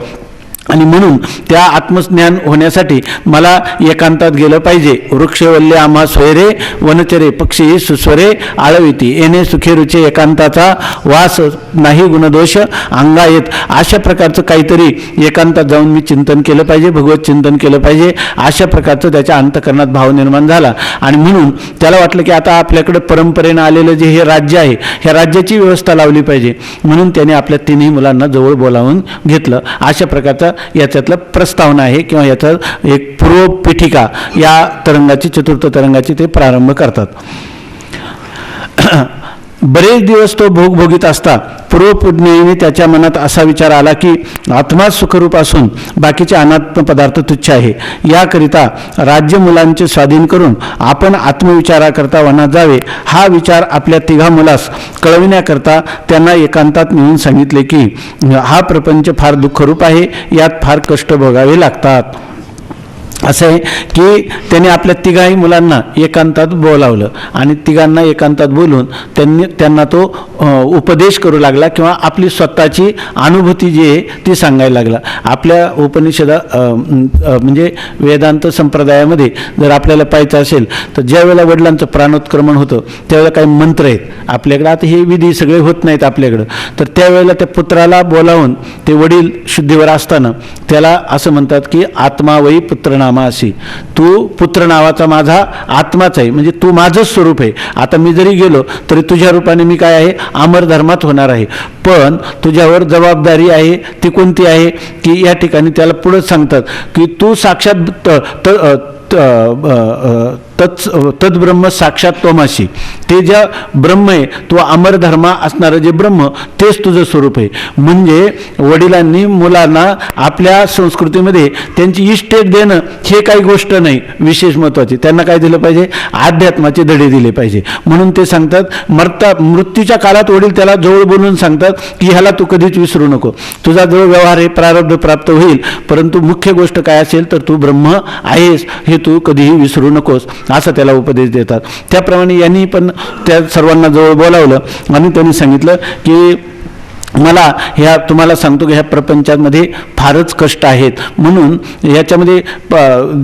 आणि म्हणून त्या आत्मज्ञान होण्यासाठी मला एकांतात गेलं पाहिजे. वृक्षवल्ले आम्हा सोयरे वनचरे पक्षी सुस्वरे आळविती येणे सुखे रुचे एकांताचा वास नाही गुणदोष अंगा येत. अशा प्रकारचं काहीतरी एकांतात जाऊन मी चिंतन केलं पाहिजे, भगवत चिंतन केलं पाहिजे. अशा प्रकारचं त्याच्या अंतःकरणात भाव निर्माण झाला आणि म्हणून त्याला वाटलं की आता आपल्याकडे परंपरेनं आलेलं जे हे राज्य आहे ह्या राज्याची व्यवस्था लावली पाहिजे. म्हणून त्याने आपल्या तिन्ही मुलांना जवळ बोलावून घेतलं. अशा प्रकारचा याच्यातलं प्रस्तावना आहे किंवा याचा एक पूर्वपीठिका या तरंगाची, चतुर्थ तरंगाची ते प्रारंभ करतात. बरेच दिवस तो भोगभोगीत असता पूर्वपुण्यने त्याच्या मनात असा विचार आला की आत्मा सुखरूप असून बाकीचे अनात्म पदार्थ तुच्छ आहे. याकरिता राज्य मुलांचे स्वाधीन करून आपण आत्मविचाराकरता वनात जावे. हा विचार आपल्या तिघा मुलास कळविण्याकरता त्यांना एकांतात नेऊन सांगितले की हा प्रपंच फार दुःखरूप आहे, यात फार कष्ट भोगावे लागतात. असं आहे की त्याने आपल्या तिघाही मुलांना एकांतात बोलावलं आणि तिघांना एकांतात बोलून त्यांना तो उपदेश करू लागला किंवा आपली स्वतःची अनुभूती जी आहे ती सांगायला लागला. आपल्या उपनिषदा म्हणजे वेदांत संप्रदायामध्ये जर आपल्याला पाहायचं असेल तर ज्या वेळेला वडिलांचं प्राणोत्क्रमण होतं त्यावेळेला काही मंत्र आहेत आपल्याकडं. आता हे विधी सगळे होत नाहीत आपल्याकडं. तर त्यावेळेला त्या पुत्राला बोलावून ते वडील शुद्धीवर असताना त्याला असं म्हणतात की आत्मा वै पुत्र अशी, तू पुत्र नावाचा माझा आत्माच आहे, म्हणजे तू माझंच स्वरूप आहे. आता मी जरी गेलो तरी तुझ्या रूपाने मी काय आहे? अमर धर्मात होणार आहे. पण तुझ्यावर जबाबदारी आहे ती कोणती आहे की या ठिकाणी त्याला पुढे सांगतात की तू साक्षात तद्ब्रह्म साक्षात त्वमासी, ते ज्या ब्रह्म आहे तो अमर धर्मा असणारं जे ब्रह्म तेच तुझं स्वरूप आहे. म्हणजे वडिलांनी मुलांना आपल्या संस्कृतीमध्ये त्यांची इस्टेट देणं हे काही गोष्ट नाही विशेष महत्त्वाची. त्यांना काय दिलं पाहिजे? अध्यात्माचे धडे दिले पाहिजे. म्हणून ते सांगतात मृत्यूच्या काळात वडील त्याला जवळ बोलून सांगतात की ह्याला तू कधीच विसरू नको. तुझा जो व्यवहार आहे प्रारब्ध प्राप्त होईल, परंतु मुख्य गोष्ट काय असेल तर तू ब्रह्म आहेस हे तू कधीही विसरू नकोस असं त्याला उपदेश देतात. त्याप्रमाणे यांनी पण त्या सर्वांना जवळ बोलावलं आणि त्यांनी सांगितलं की मला ह्या तुम्हाला सांगतो की ह्या प्रपंचामध्ये फारच कष्ट आहेत. म्हणून याच्यामध्ये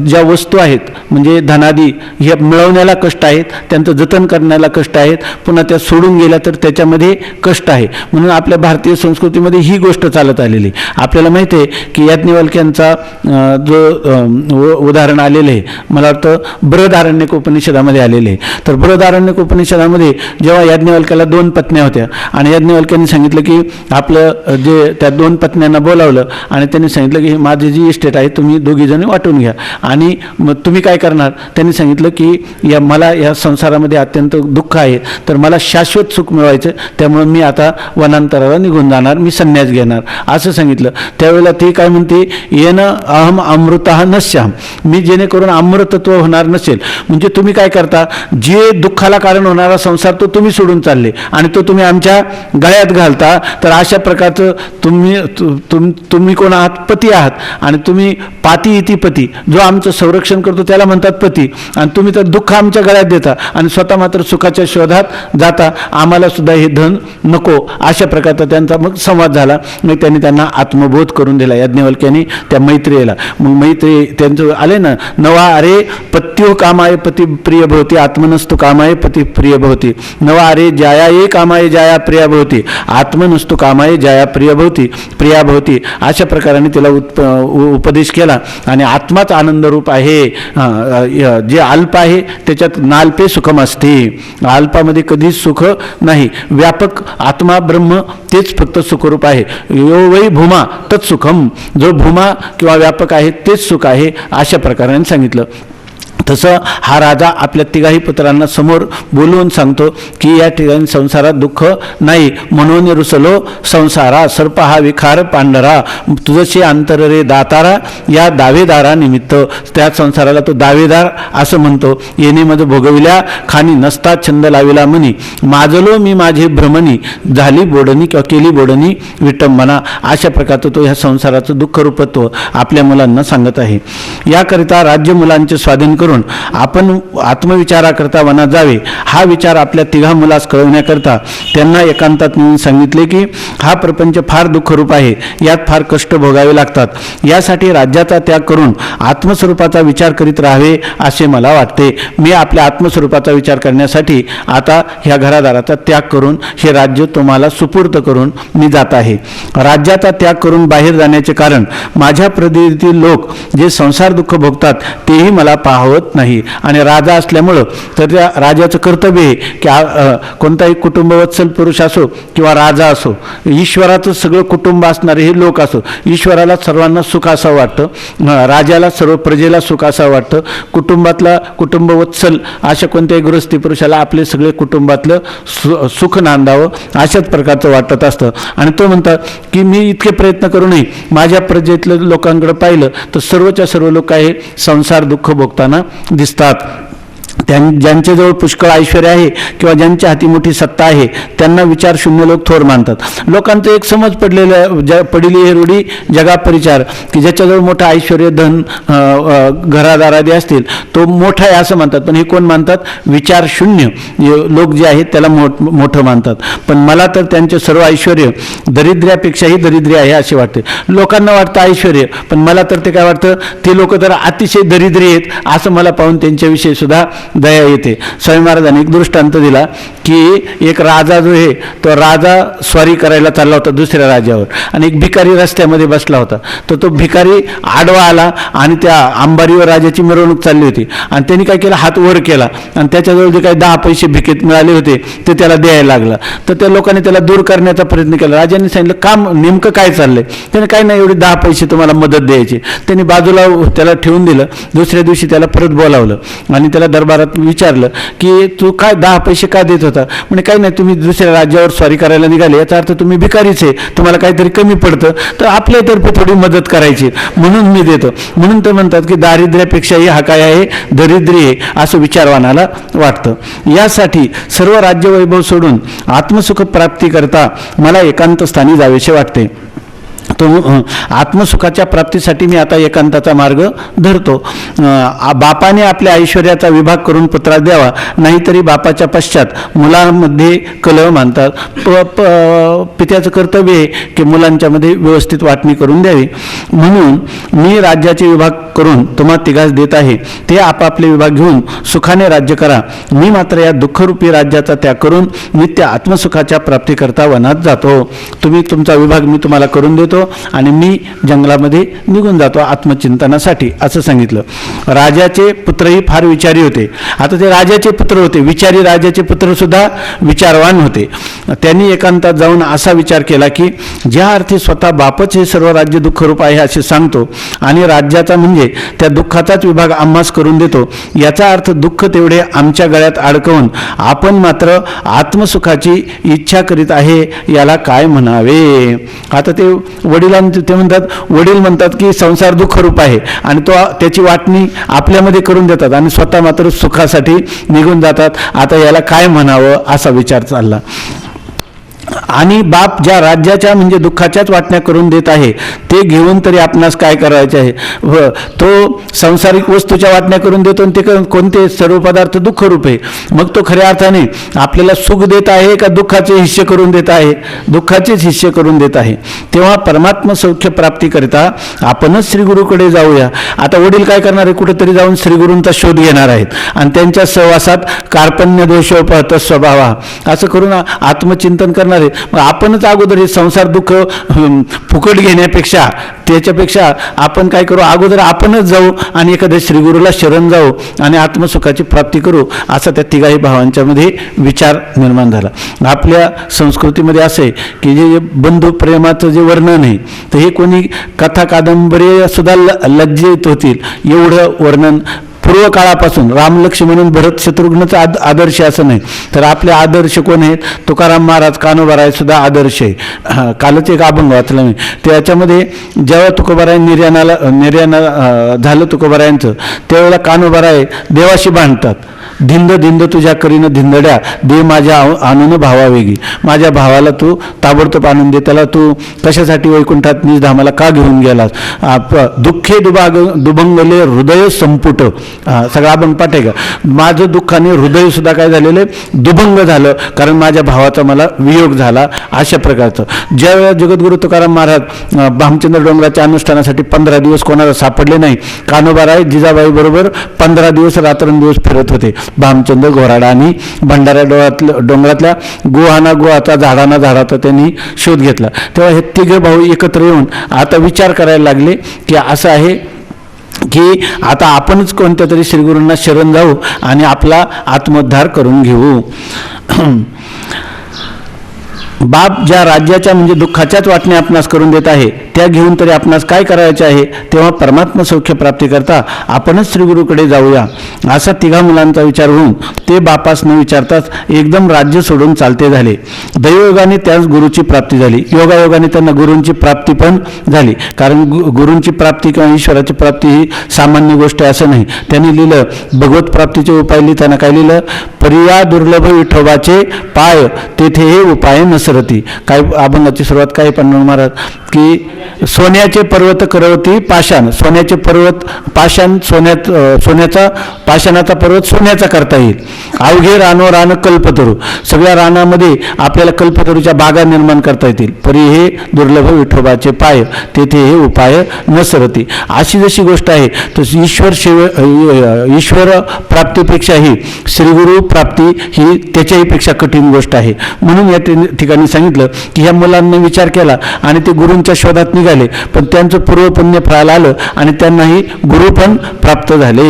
ज्या वस्तू आहेत म्हणजे धनादी ह्या मिळवण्याला कष्ट आहेत, त्यांचं जतन करण्याला कष्ट आहेत, पुन्हा त्या सोडून गेल्या तर त्याच्यामध्ये कष्ट आहे. म्हणून आपल्या भारतीय संस्कृतीमध्ये ही गोष्ट चालत आलेली. आपल्याला माहिती आहे की याज्ञवल्क्यांचा जो उदाहरण आलेलं आहे मला वाटतं बृहदारण्यक उपनिषदामध्ये आलेले आहे. तर बृहदारण्यक उपनिषदामध्ये जेव्हा याज्ञवल्क्याला 2 पत्न्या होत्या आणि याज्ञवल्क्यांनी सांगितलं की आपलं जे त्या 2 पत्न्यांना बोलावलं आणि त्यांनी सांगितलं की माझी जी इस्टेट आहे तुम्ही दोघीजणी वाटून घ्या आणि मग तुम्ही काय करणार? त्यांनी सांगितलं की मला या संसारामध्ये अत्यंत दुःख आहे तर मला शाश्वत सुख मिळवायचं, त्यामुळे मी आता वनांतराला निघून जाणार, मी संन्यास घेणार असं सांगितलं. त्यावेळेला ती काय म्हणते? येन अहम अमृतः नश्याम, मी जेणेकरून अमृतत्व होणार नसेल. म्हणजे तुम्ही काय करता? जे दुःखाला कारण होणारा संसार तो तुम्ही सोडून चालले आणि तो तुम्ही आमच्या गळ्यात घालता. तर अशा प्रकारचं तुम्ही कोण आहात? पती आहात आणि तुम्ही पाती इति पती, जो आमचं संरक्षण करतो त्याला म्हणतात पती, आणि तुम्ही तर दुःख आमच्या गळ्यात देता आणि स्वतः मात्र सुखाच्या शोधात जाता. आम्हाला सुद्धा हे धन नको. अशा प्रकारचा त्यांचा मग संवाद झाला. मग त्यांनी त्यांना आत्मबोध करून दिला याज्ञवल्क्यांनी त्या मैत्रियेला. मग मैत्री त्यांचं आले ना, नवा अरे पत्यो कामाय पती प्रिय भवती आत्मनस्तु कामाय पती प्रिय भवती, नवा अरे जाया ये कामाय जाया प्रिया भवती आत्मनस्तु कामाय जाया प्रिय भवती प्रिया भवती. अशा प्रकाराने तिला उपदेश केला. आणि आत्माच आनंदरूप आहे, जे अल्प आहे त्याच्यात नाल्पे सुखम असते. अल्पामध्ये कधीच सुख नाही. व्यापक आत्मा ब्रह्म तेच फक्त सुखरूप आहे. यो वै भूमा तत्सुखम, जो भूमा किंवा व्यापक आहे तेच सुख आहे अशा प्रकाराने सांगितलं. तसं हा राजा आपल्या तिघाही पुत्रांना समोर बोलवून सांगतो की या ठिकाणी संसारात दुःख नाही. म्हणून रुसलो संसारा सर्प हा विखार पांढरा, तुझशी अंतर रे दातारा या दावेदारा निमित्त. त्या संसाराला तो दावेदार असं म्हणतो. येणे मज भोगविल्या खाणी नसता छंद लाविला मनी, माजलो मी माझे भ्रमणी झाली बोडणी किंवा केली बोडणी विटंबना. अशा प्रकारचं तो ह्या संसाराचं दुःख रूपत्व आपल्या मुलांना सांगत आहे. याकरिता राज्य मुलांचे स्वाधीन करून आपण आत्मविचाराकरता वनात जावे. हा विचार आपल्या तिघा मुलास कळवण्याकरता त्यांना एकांतात नेऊन सांगितले की हा प्रपंच फार दुःखरूप आहे, यात फार कष्ट भोगावे लागतात. यासाठी राज्याचा त्याग करून आत्मस्वरूपाचा विचार करीत राहावे असे मला वाटते. मी आपल्या आत्मस्वरूपाचा विचार करण्यासाठी आता ह्या घरादाराचा त्याग करून हे राज्य तुम्हाला सुपूर्त करून मी जात आहे. राज्याचा त्याग करून बाहेर जाण्याचे कारण माझ्या प्रदेशातील लोक जे संसार दुःख भोगतात तेही मला पाहवत नाही. आणि राजा असल्यामुळं तर त्या राजाचं कर्तव्य आहे की कोणताही कुटुंबवत्सल पुरुष असो किंवा राजा असो, ईश्वराचं सगळं कुटुंब असणारे हे लोक असो, ईश्वराला सर्वांना सुख असं वाटतं, राजाला सर्व प्रजेला सुख असं वाटतं. कुटुंबवत्सल अशा कोणत्याही गृहस्थी पुरुषाला आपले सगळे कुटुंबातलं सुख नांदावं अशाच प्रकारचं वाटत असतं. आणि तो म्हणतात की मी इतके प्रयत्न करूनही माझ्या प्रजेतल्या लोकांकडे पाहिलं तर सर्वच्या सर्व लोक आहे संसार दुःख भोगताना दिसतात. ज्यांच्याजवळ पुष्कळ ऐश्वर्य आहे किंवा ज्यांच्या हाती मोठी सत्ता आहे त्यांना विचार शून्य लोक थोर मानतात. लोकांचं एक समज पडलेली हे रूढी जगा परिचार की ज्याच्याजवळ मोठं ऐश्वर्य धन घरादारादी असतील तो मोठा आहे असं म्हणतात. पण हे कोण मानतात? विचार शून्य लोक जे आहेत त्याला मोठं मानतात. पण मला तर त्यांचे सर्व ऐश्वर्य दरिद्र्यापेक्षाही दरिद्री आहे असे वाटते. लोकांना वाटतं ऐश्वर्य, पण मला तर ते काय वाटतं ते लोक तर अतिशय दरिद्री आहेत असं मला पाहून त्यांच्याविषयी सुद्धा दया येते. स्वामी महाराजांनी एक दृष्टांत दिला की एक राजा जो आहे तो राजा स्वारी करायला चालला होता दुसऱ्या राज्यावर आणि एक भिकारी रस्त्यामध्ये बसला होता. तर तो भिकारी आडवा आला आणि त्या अंबारीवर राजाची मिरवणूक चालली होती आणि त्यांनी काय केलं, हात वर केला आणि त्याच्याजवळ जे काही 10 पैसे भिकेत मिळाले होते ते त्याला द्यायला लागला. तर त्या लोकांनी त्याला दूर करण्याचा प्रयत्न केला. राजांनी सांगितलं काम नेमकं काय चाललंय? त्याने काय नाही, एवढे 10 पैसे तुम्हाला मदत द्यायची. त्यांनी बाजूला त्याला ठेवून दिलं. दुसऱ्या दिवशी त्याला परत बोलावलं आणि त्याला दरबारात विचारलं की तू काय 10 पैसे का देत होता? म्हणजे काही नाही, तुम्ही दुसऱ्या राज्यावर स्वारी करायला निघाले याचा अर्थ तुम्ही भिकारीच आहे, तुम्हाला काहीतरी कमी पडतं तर आपल्यातर्फे थोडी मदत करायची म्हणून मी देतो. म्हणून ते म्हणतात की दारिद्र्यापेक्षाही हा काय आहे, दरिद्री आहे असं विचारवानाला वाटतं. यासाठी सर्व राज्यवैभव सोडून आत्मसुख प्राप्ती करता मला एकांत स्थानी जावेसे वाटते. तो आत्मसुखाच्या प्राप्तीसाठी मी आता एकांताचा मार्ग धरतो. बापाने आपल्या ऐश्वर्याचा विभाग करून पुत्रास द्यावा, नाहीतरी बापाच्या पश्चात मुलांमध्ये कलह मानतात. पित्याचं कर्तव्य आहे की मुलांच्यामध्ये व्यवस्थित वाटणी करून द्यावी. म्हणून मी राज्याचे विभाग करून तुम्हा तिघास देत आहे. ते आपापले विभाग घेऊन सुखाने राज्य करा. मी मात्र या दुःखरूपी राज्याचा त्याग करून नित्य आत्मसुखाच्या प्राप्तीकरता वनात जातो. तुम्ही तुमचा विभाग मी तुम्हाला करून देतो आणि मी जंगलामध्ये निघून जातो आत्मचिंतनासाठी असं सांगितलं. राजाचे पुत्रही फार विचारी होते. आता ते राजाचे पुत्र होते, विचारी राजाचे पुत्र सुद्धा विचारवान होते. त्यांनी एकांतात जाऊन असा विचार केला की ज्या अर्थी स्वतः बापच हे सर्व राज्य दुःखरूप आहे असे सांगतो आणि राज्याचा म्हणजे त्या दुःखाचाच विभाग आम्हास करून देतो, याचा अर्थ दुःख तेवढे आमच्या गळ्यात अडकवून आपण मात्र आत्मसुखाची इच्छा करीत आहे, याला काय म्हणावे? आता ते वडिलांचे ते म्हणतात, वडील म्हणतात की संसार दुःखरूप आहे आणि तो त्याची वाटणी आपल्यामध्ये करून देतात आणि स्वतः मात्र सुखासाठी निघून जातात. आता याला काय म्हणावं असा विचार चालला. आणि बाप ज्या राज्याच्या म्हणजे दुःखाच्याच वाटण्या करून देत आहे ते घेऊन तरी आपणास काय करायचे आहे? तो सांसारिक वस्तूच्या वाटण्या करून देतो आणि ते कोणते सर्व पदार्थ दुःखरूप आहे. मग तो खऱ्या अर्थाने आपल्याला सुख देत आहे का दुःखाचे हिस्से करून देत आहे? दुःखाचेच हिस्से करून देत आहे. तेव्हा परमात्म सौख्य प्राप्तीकरिता आपणच श्रीगुरूकडे जाऊया. आता वडील काय करणार आहे? कुठेतरी जाऊन श्रीगुरूंचा शोध घेणार आहेत आणि त्यांच्या सहवासात कार्पण्य दोषोपहत स्वभावा असं करून आत्मचिंतन करणार आहे. मग आपणच अगोदर हे संसार दुःख फुकट घेण्यापेक्षा त्याच्यापेक्षा आपण काय करू, अगोदर आपणच जाऊ आणि एखाद्या श्रीगुरूला शरण जाऊ आणि आत्मसुखाची प्राप्ती करू असा त्या तिघाही भावांच्या मध्ये विचार निर्माण झाला. आपल्या संस्कृतीमध्ये असे आहे की जे बंधू प्रेमाचं जे वर्णन आहे तर हे कोणी कथा कादंबरी सुद्धा लज्जित होतील एवढं वर्णन पूर्व काळापासून राम लक्ष्मण भरत शत्रुघ्नचा आदर्श असं नाही, तर आपले आदर्श कोण आहेत? तुकाराम महाराज, कान्होबाराय सुद्धा आदर्श आहे. कालच एक अभंग वाचला मी, त्याच्यामध्ये जेव्हा तुकोबाराय निर्याण झालं तुकोबारायांचं, त्यावेळेला कान्होबाराय देवाशी भांडतात. धिंद धिंद तुझ्या करीनं धिंदड्या, दे माझ्या आणून भावावेगी. माझ्या भावाला तू ताबडतोब आणून दे, त्याला तू कशासाठी वैकुंठात निज धामाला का घेऊन गेलास? दुःखे दुभंगले हृदय संपुट. सगळा अभंग पाठ आहे का? माझं दुःखाने हृदय सुद्धा काय झालेलं आहे? दुभंग झालं, कारण माझ्या भावाचा मला वियोग झाला. अशा प्रकारचं ज्यावेळेला जगद्गुरु तुकाराम महाराज भामचंद्र डोंगराच्या अनुष्ठानासाठी 15 दिवस कोणाला सापडले नाही, कान्होबाराय जिजाबाई बरोबर 15 दिवस रात्रंदिवस फिरत होते. भामचंद्र, घोराडा आणि भंडारा डोंगरातल्या गुहाना गुहाचा, झाडाना झाडाचा त्यांनी शोध घेतला. तेव्हा हे तिघे भाऊ एकत्र येऊन आता विचार करायला लागले की असं आहे की आता आपणच कोणत्या तरी श्रीगुरूंना शरण जाऊ आणि आपला आत्मोद्धार करून घेऊ. बाप ज्या राज्याच्या म्हणजे दुःखाच्याच वाटणे आपणास करून देत आहे, त्या घेऊन तरी आपणास काय करायचे आहे? तेव्हा परमात्मा सौख्य प्राप्ती करता आपणच श्रीगुरूकडे जाऊया. असा तिघा मुलांचा विचार होऊन ते बापास न विचारताच एकदम राज्य सोडून चालते झाले. दैवयोगाने त्याच गुरुची प्राप्ती झाली. योगायोगाने त्यांना गुरूंची प्राप्ती पण झाली, कारण गुरूंची प्राप्ती किंवा ईश्वराची प्राप्ती ही सामान्य गोष्ट आहे असं नाही. त्यांनी लिहिलं भगवत प्राप्तीचे उपाय लिहिताना काय लिहिलं? परिया दुर्लभ विठोबाचे पाय, तेथे हे उपाय नसरती. काय अभंगाची सुरुवात काय पन्नास महाराज की सोन्याचे पर्वत करवती पाषाण. सोन्याचे पर्वत पाषाण, सोन्याचा पाषाणाचा पर्वत सोन्याचा करता येईल. अवघे रानो रान कल्पतरू. सगळ्या रानामध्ये आपल्याला कल्पतरूच्या बागा निर्माण करता येतील. परी हे दुर्लभ विठोबाचे पाय, तेथे हे उपाय नसरती. अशी जशी गोष्ट आहे तशी ईश्वर प्राप्तीपेक्षाही श्रीगुरु प्राप्ती ही त्याच्याही पेक्षा कठीण गोष्ट आहे. म्हणून या ठिकाणी सांगितलं की ह्या मुलांनी विचार केला आणि ते गुरूंच्या शोधात निघाले, पण त्यांचं पूर्वपुण्य फळाला आलं आणि त्यांनाही गुरु पण प्राप्त झाले.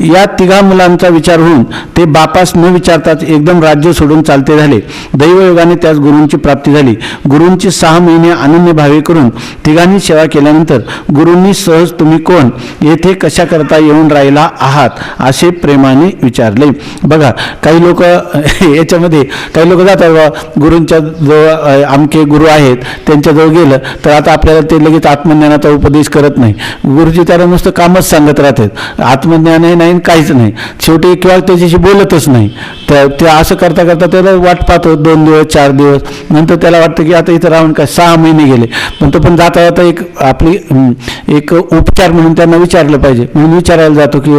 या तिघा मुलांचा विचार होऊन ते बापास न विचारताच एकदम राज्य सोडून चालते झाले. दैवयोगाने त्यास गुरूंची प्राप्ती झाली. गुरूंची 6 महिने अनन्य भावे करून तिघांनी सेवा केल्यानंतर गुरूंनी सहज तुम्ही कोण, येथे कशा करता येऊन राहिला आहात असे प्रेमाने विचारले. बघा काही लोक याच्यामध्ये काही लोक जातात गुरूंच्या जवळ, आमके गुरु आहेत त्यांच्याजवळ गेलं तर आता आपल्याला ते लगेच आत्मज्ञानाचा उपदेश करत नाही. गुरुजी त्याला नुसतं कामच सांगत राहतात, आत्मज्ञानही नाही काहीच नाही. शेवटी किंवा त्याच्याशी बोलतच नाही. ते असं करता करता त्याला वाट पाहतो 2 दिवस 4 दिवस, नंतर त्याला वाटतं की आता इथं राहून काय 6 महिने गेले. पण तो पण जाता जाता एक उपचार म्हणून त्यांना विचारलं पाहिजे म्हणून विचारायला जातो की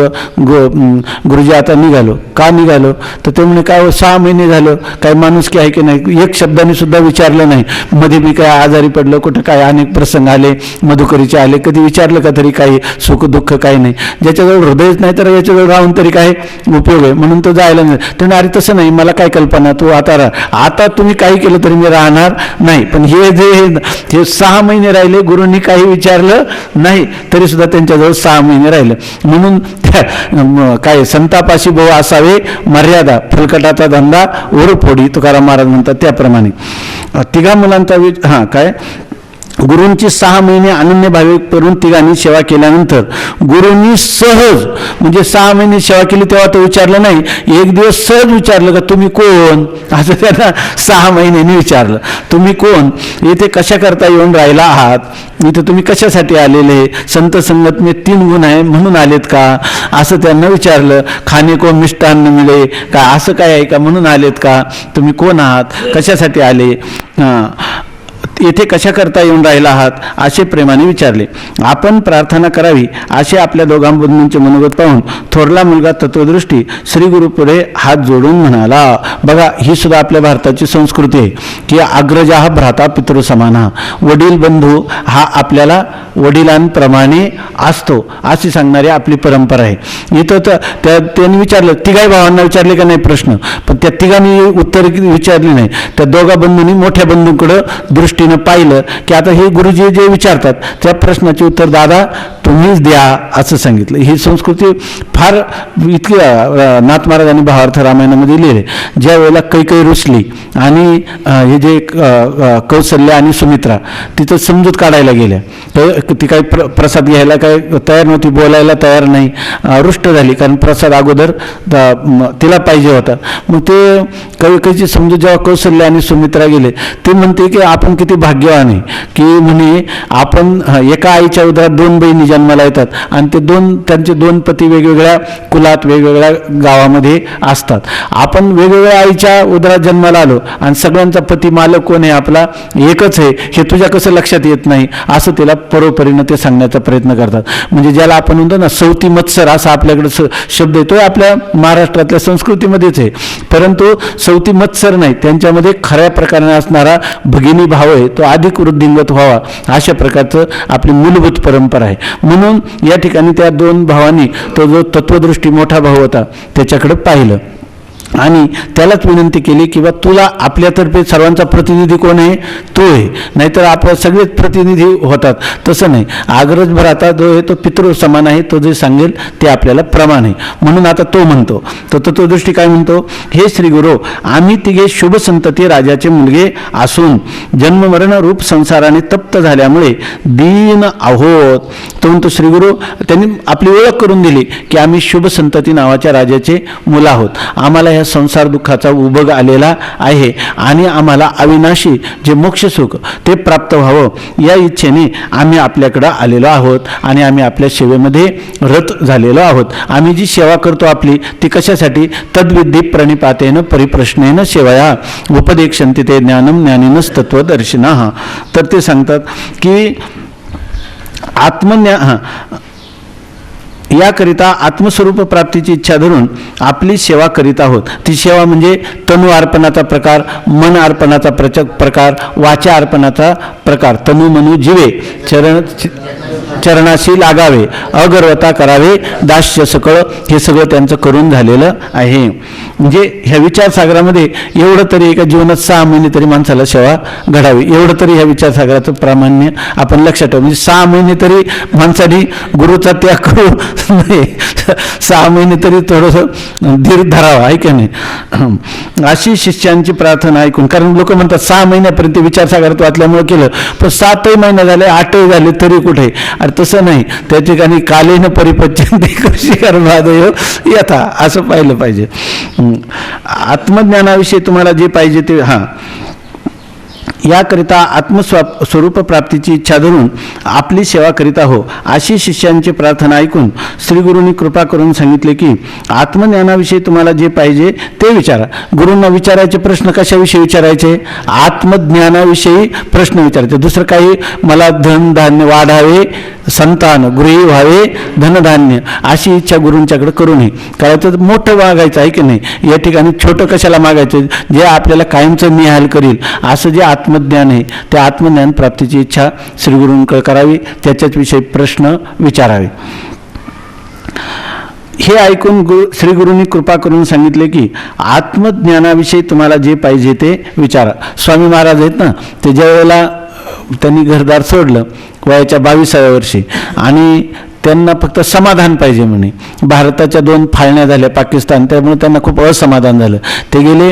गुरुजी आता निघालो. का निघालो? तर ते म्हणे काय 6 महिने झालं, काय माणुसकी आहे की नाही? एक शब्दाने सुद्धा विचारलं नाही. मध्ये मी काय आजारी पडलं, कुठं काय अनेक प्रसंग आले, मधुकरीचे आले, कधी विचारलं का तरी काही सुख दुःख काही नाही. ज्याच्याजवळ हृदयच नाही तर याच्याजवळ राहून तरी काय उपयोग आहे? म्हणून तो जायला नाही. तर अरे तसं नाही, मला काय कल्पना, तू आता तुम्ही काही केलं तरी मी राहणार नाही. पण हे 6 महिने राहिले, गुरूंनी काही विचारलं नाही तरी सुद्धा त्यांच्याजवळ 6 महिने राहिलं. म्हणून काय संतापाशी भाऊ असावे मर्यादा, फलकटाचा धंदा ओरफोडी, तुकाराम महाराज म्हणतात त्याप्रमाणे. तिघा मुलांचा काय गुरूंची 6 महिने अनन्य भावे करून तिघांनी सेवा केल्यानंतर गुरूंनी सहज म्हणजे 6 महिने सेवा केली तेव्हा तो विचारलं नाही, एक दिवस सहज विचारलं का तुम्ही कोण, असं त्यांना 6 महिन्यांनी विचारलं. तुम्ही कोण, इथे कशा करता येऊन राहिला आहात, इथे तुम्ही कशासाठी आलेले, संत संगत में 3 गुण आहे म्हणून आलेत का, असं त्यांना विचारलं. खाणे को मिष्टान्न मिळे का, असं काय आहे का म्हणून आलेत का, तुम्ही कोण आहात, कशासाठी आले, येथे कशा करता येऊन राहिला आहात असे प्रेमाने विचारले. आपण प्रार्थना करावी असे आपल्या दोघां बंधूंचे मनोगत पाहून थोरला मुलगा तत्वदृष्टी श्री गुरुपुढे हात जोडून म्हणाला. बघा ही सुद्धा आपल्या भारताची संस्कृती आहे की अग्रजा भ्राता पितृ समाना, वडील बंधू हा आपल्याला वडिलांप्रमाणे असतो अशी सांगणारी आपली परंपरा आहे. इथं तर त्यांनी विचारलं, तिघाही भावांना विचारले का नाही प्रश्न, पण त्या तिघांनी उत्तर विचारली नाही. त्या दोघा बंधूंनी मोठ्या बंधूंकडं दृष्टीनं पाहिलं की आता हे गुरुजी जे विचारतात त्या प्रश्नाचे उत्तर दादा तुम्हीच द्या असं सांगितलं. ही संस्कृती फार इतकी नाथ महाराजांनी भावार्थ रामायणामध्ये लिहिले. ज्या वेळेला कैकेयी रुसली आणि हे जे कौसल्य आणि सुमित्रा तिथं समजूत काढायला गेल्या, ती काही प्रसाद घ्यायला काय तयार नव्हती, बोलायला तयार नाही, रुष्ट झाली, कारण प्रसाद अगोदर तिला पाहिजे होता. मग ते कैकेयीची समजूत जेव्हा कौसल्य आणि सुमित्रा गेले, ते म्हणते की आपण किती भाग्यवान आहे की म्हणे आपण एका आईच्या उदरात 2 बहिणी जन्माला येतात आणि त्यांचे 2 पती वेगवेगळ्या कुलात वेगवेगळ्या गावामध्ये असतात. आपण वेगवेगळ्या आईच्या उदरात जन्माला आलो आणि सगळ्यांचा पती मालक कोण आहे, आपला एकच आहे, हे तुझ्या कसं लक्षात येत नाही, असं तिला परोपरीनं ते सांगण्याचा प्रयत्न करतात. म्हणजे ज्याला आपण म्हणतो ना सौती मत्सर असा आपल्याकडे शब्द येतो, आपल्या महाराष्ट्रातल्या संस्कृतीमध्येच आहे. परंतु सौती मत्सर नाही, त्यांच्यामध्ये खऱ्या प्रकारे असणारा भगिनी भाव आहे, तो अधिक वृद्धिंगत व्हावा अशा प्रकारचं आपली मूलभूत परंपरा आहे. म्हणून या ठिकाणी त्या 2 भावांनी तो जो तत्वदृष्टी मोठा भाऊ होता त्याच्याकडे पाहिलं आणि त्यालाच विनंती केली की बा तुला आपल्यातर्फे सर्वांचा प्रतिनिधी कोण आहे, तो आहे, नाहीतर आपण सगळेच प्रतिनिधी होतात, तसं नाही. अग्रज भ्राता जो आहे तो पितृ समान आहे, तो जे सांगेल ते आपल्याला प्रमाण आहे. म्हणून आता तो म्हणतो, तो तत्वदृष्टी काय म्हणतो, हे श्री गुरु, आम्ही तिघे शुभ संतती राजाचे मुलगे असून जन्ममरण रूप संसाराने तप्त झाल्यामुळे दीन आहोत. तो म्हणतो श्री गुरु, त्यांनी आपली ओळख करून दिली की आम्ही शुभ संतती नावाच्या राजाचे मुलं आहोत, आम्हाला संसार दुःखाचा उबग आलेला आहे आणि आम्हाला अविनाशी जे मोक्ष सुख ते प्राप्त व्हावं या इच्छेने आम्ही आपल्याकडे आलेलो आहोत आणि आम्ही आपल्या सेवेमध्ये रत झालेलो आहोत. आम्ही जी सेवा करतो आपली ती कशासाठी, तद्विधी प्रणिपातेन परिप्रश्नेन सेवया उपदेक्षन्ति ते ज्ञानम ज्ञानिनस तत्वदर्शिनः. तर ते सांगतात की याकरिता आत्मस्वरूप प्राप्तीची इच्छा धरून आपली सेवा करीत आहोत. ती सेवा म्हणजे तनु अर्पणाचा प्रकार, मन अर्पणाचा प्रकार, वाचा अर्पणाचा प्रकार. तनु मनु जीवे चरणाशी लागावे, अगर्वता करावे, दास्य सकळ, हे सगळं त्यांचं करून झालेलं आहे. म्हणजे ह्या विचारसागरामध्ये एवढं तरी एका जीवनात 6 महिने तरी माणसाला सेवा घडावी, एवढं तरी ह्या विचारसागराचं प्रामाण्य आपण लक्षात ठेवू. म्हणजे 6 महिने तरी माणसाने गुरुचा त्याग करू नाही, 6 महिने तरी थोडंसं धीर धरावा, आहे की नाही. अशी शिष्यांची प्रार्थना ऐकून, कारण लोक म्हणतात 6 महिन्यापर्यंत विचारसागरात वाचल्यामुळे केलं, पण 7 महिने झाले, 8 झाले तरी कुठे. अरे तसं नाही, त्या ठिकाणी कालेन परिपच्यन्ते कृषी कर्मादयो यथा, असं पाहिलं पाहिजे. आत्मज्ञानाविषयी तुम्हाला जे पाहिजे ते याकरिता आत्मस्वरूप प्राप्तीची इच्छा धरून आपली सेवा करीत आहो. अशी शिष्यांची प्रार्थना ऐकून श्रीगुरूंनी कृपा करून सांगितले की आत्मज्ञानाविषयी तुम्हाला जे पाहिजे ते विचारा. गुरूंना विचारायचे प्रश्न कशाविषयी विचारायचे, आत्मज्ञानाविषयी प्रश्न विचारायचे. दुसरं काही मला धन धान्य वाढावे, संतान गृही व्हावे, धनधान्य अशी इच्छा गुरूंच्याकडे करू नये. करायचं मोठं मागायचं आहे की नाही, या ठिकाणी छोटं कशाला मागायचं, जे आपल्याला कायमचं निहाल करील असं जे आत्मज्ञान आहे त्या आत्मज्ञान प्राप्तीची इच्छा श्रीगुरूंकडे करावी, त्याच्याच प्रश्न विचारावे. हे ऐकून श्रीगुरूंनी कृपा करून सांगितले की आत्मज्ञानाविषयी तुम्हाला जे पाहिजे ते विचारा. स्वामी महाराज आहेत ना, ते ज्या वेळेला त्यांनी घरदार सोडलं वयाच्या 22व्या वर्षी आणि त्यांना फक्त समाधान पाहिजे म्हणे. भारताच्या 2 फाळण्या झाल्या पाकिस्तान, त्यामुळे त्यांना खूप असमाधान झालं. ते गेले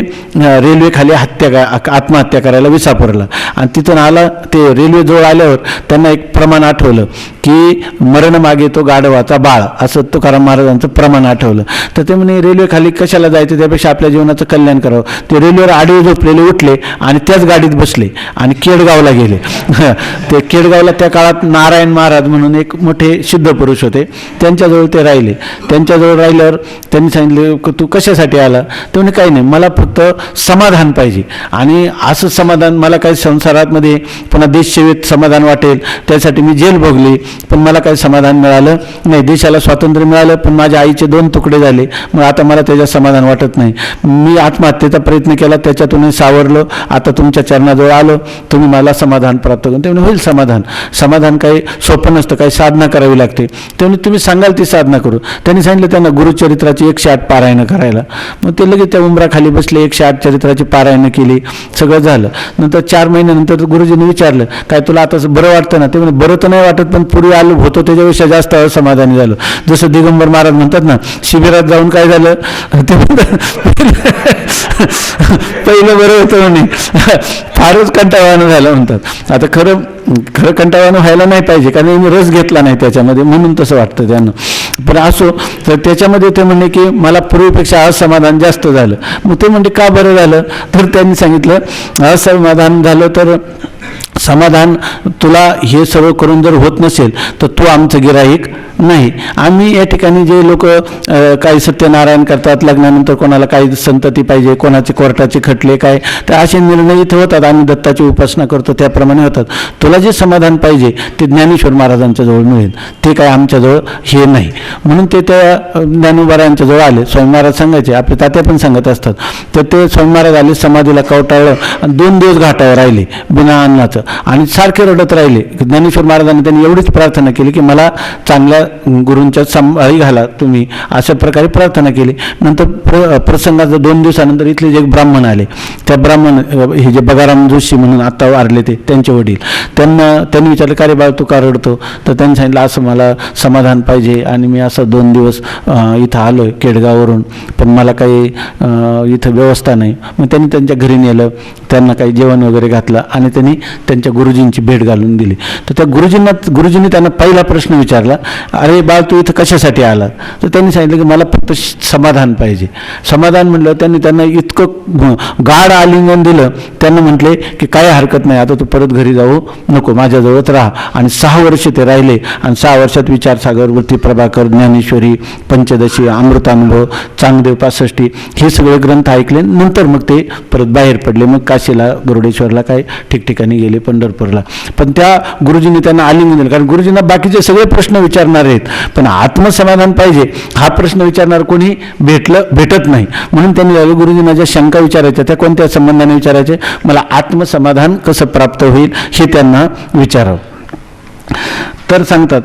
रेल्वेखाली आत्महत्या करायला विसापूरला आणि तिथून ते रेल्वेजवळ आल्यावर त्यांना एक प्रमाण आठवलं की मरण मागे तो गाढवाचा बाळ, असं तुकाराम महाराजांचं प्रमाण आठवलं. तर ते म्हणे रेल्वेखाली कशाला जायचं, त्यापेक्षा आपल्या जीवनाचं कल्याण करावं. ते रेल्वेवर आडवे झोपलेले उठले आणि त्याच गाडीत बसले आणि केडगावला गेले. ते केडगावला त्या काळात नारायण महाराज म्हणून एक मोठे सिद्ध पुरुष होते, त्यांच्याजवळ ते राहिले. त्यांच्याजवळ राहिल्यावर त्यांनी सांगितले तू कशासाठी आला, ते म्हणे काही नाही, मला फक्त समाधान पाहिजे आणि असं समाधान मला काही संसारामध्ये पुन्हा देशसेवेत समाधान वाटेल, त्यासाठी मी जेल भोगली पण मला काही समाधान मिळालं नाही. देशाला स्वातंत्र्य मिळालं पण माझ्या आईचे 2 तुकडे झाले, मग आता मला त्याच्यात समाधान वाटत नाही. मी आत्महत्येचा प्रयत्न केला, त्याच्यातूनही सावरलो, आता तुमच्या चरणाजवळ आलो, तुम्ही मला समाधान प्राप्त करून. ते होईल समाधान. समाधान काही सोपं नसतं, काही साधना करावी लागते. ते म्हणजे तुम्ही सांगाल ती साधना करू. त्यांनी सांगितलं त्यांना गुरुचरित्राची 108 पारायणं करायला. मग ते लगेच त्या उंबराखाली बसले, 108 चरित्राची पारायणं केली, सगळं झालं. नंतर 4 महिन्यानंतर गुरुजींनी विचारलं काय तुला आता बरं वाटतं ना? ते म्हणजे बरं तर नाही वाटत, पण पूर्वी आलो होतो त्याच्यापेक्षा जास्त असमाधानी झालो. जसं दिगंबर महाराज म्हणतात ना, शिबिरात जाऊन काय झालं ते पहिलं बरं होतं म्हणे, फारच कंटाळवाणं झालं म्हणतात. आता खरं कंटाळवाणं व्हायला नाही पाहिजे, कारण मी रस घेतला नाही त्याच्यामध्ये, म्हणून तसं वाटतं त्यांना. पण असो, तर त्याच्यामध्ये ते म्हणले की मला पूर्वीपेक्षा असमाधान जास्त झालं. मग ते म्हणजे का बरं झालं? तर त्यांनी सांगितलं असमाधान झालं तर समाधान तुला हे सर्व करून जर होत नसेल तर तू आमचं गिराईक नाही. आम्ही या ठिकाणी जे लोक काही सत्यनारायण करतात, लग्नानंतर कोणाला काही संतती पाहिजे, कोणाचे कोर्टाचे खटले काय, तर असे निर्णय इथे होतात. आम्ही दत्ताची उपासना करतो त्याप्रमाणे होतात. तुला जे समाधान पाहिजे ते ज्ञानेश्वर महाराजांच्या जवळ मिळेल, ते काय आमच्याजवळ हे नाही. म्हणून ते त्या ज्ञानोबारायांच्या जवळ आले. स्वामी महाराज सांगायचे, आपले तात्या पण सांगत असतात. तर ते स्वामी महाराज आले, समाधीला कवटाळलं आणि 2 दिवस घाटावर राहिले बिना अन्नाचं, आणि सारखे रडत राहिले. ज्ञानेश्वर महाराजांनी त्यांनी एवढीच प्रार्थना केली की मला चांगल्या गुरूंच्या सांभाळी घाला तुम्ही, अशा प्रकारे प्रार्थना केली. नंतर प्रसंगाचं 2 दिवसानंतर इथले जे ब्राह्मण आले, त्या ब्राह्मण हे जे बगाराम जोशी म्हणून आता वारले ते त्यांचे वडील, त्यांनी विचारलं का रे बाळ तू का रडतो? तर त्यांनी सांगितलं असं मला समाधान पाहिजे आणि मी असं 2 दिवस इथं आलो आहे केडगाववरून, पण मला काही इथं व्यवस्था नाही. मग त्यांनी त्यांच्या घरी नेलं, त्यांना काही जेवण वगैरे घातलं आणि त्यांनी त्यांच्या गुरुजींची भेट घालून दिली. तर त्या गुरुजींनी त्यांना पहिला प्रश्न विचारला, अरे बाळ तू इथं कशासाठी आला? तर त्यांनी सांगितलं की मला फक्त समाधान पाहिजे. समाधान म्हणलं, त्यांना इतकं गाढ आलिंगन दिलं. त्यांना म्हटले की काय हरकत नाही, आता तू परत घरी जाऊ नको, माझ्याजवळच राहा. आणि 6 वर्ष ते राहिले आणि 6 वर्षात विचारसागर, वृत्ती प्रभाकर, ज्ञानेश्वरी, पंचदशी, अमृतानुभव, चांगदेव 65 हे सगळे ग्रंथ ऐकले. नंतर मग ते परत बाहेर पडले. मग काशीला, गरुडेश्वरला, काय ठिकठिकाणी गेले, पंढरपूरला. पण त्या गुरुजींनी त्यांना आलिंगन दिलं, कारण गुरुजींना बाकीचे सगळे प्रश्न विचारणार आहेत, पण आत्मसमाधान पाहिजे हा प्रश्न विचारणार कोणी भेटत नाही. म्हणून त्यांनी गुरुजींना ज्या शंका विचारायच्या त्या कोणत्या संबंधाने विचारायचे, मला आत्मसमाधान कसं प्राप्त होईल हे त्यांना विचारावं. तर सांगतात,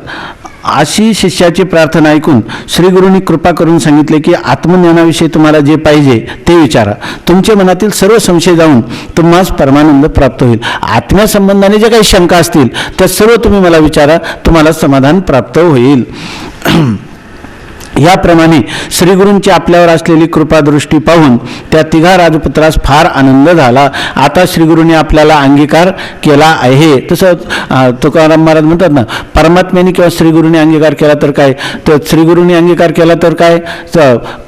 अशी शिष्याची प्रार्थना ऐकून श्रीगुरूंनी कृपा करून सांगितले की आत्मज्ञानाविषयी तुम्हाला जे पाहिजे ते विचारा. तुमच्या मनातील सर्व संशय जाऊन तुम्हास परमानंद प्राप्त होईल. आत्म्यासंबंधाने जे काही शंका असतील त्या सर्व तुम्ही मला विचारा, तुम्हाला समाधान प्राप्त होईल. याप्रमाणे श्रीगुरूंची आपल्यावर असलेली कृपादृष्टी पाहून त्या तिघा राजपुत्रास फार आनंद झाला. आता श्रीगुरूंनी आपल्याला अंगीकार केला आहे. तसं तुकाराम महाराज म्हणतात ना, परमात्म्याने किंवा श्रीगुरूंनी अंगीकार केला तर काय, तर श्रीगुरूंनी अंगीकार केला तर काय,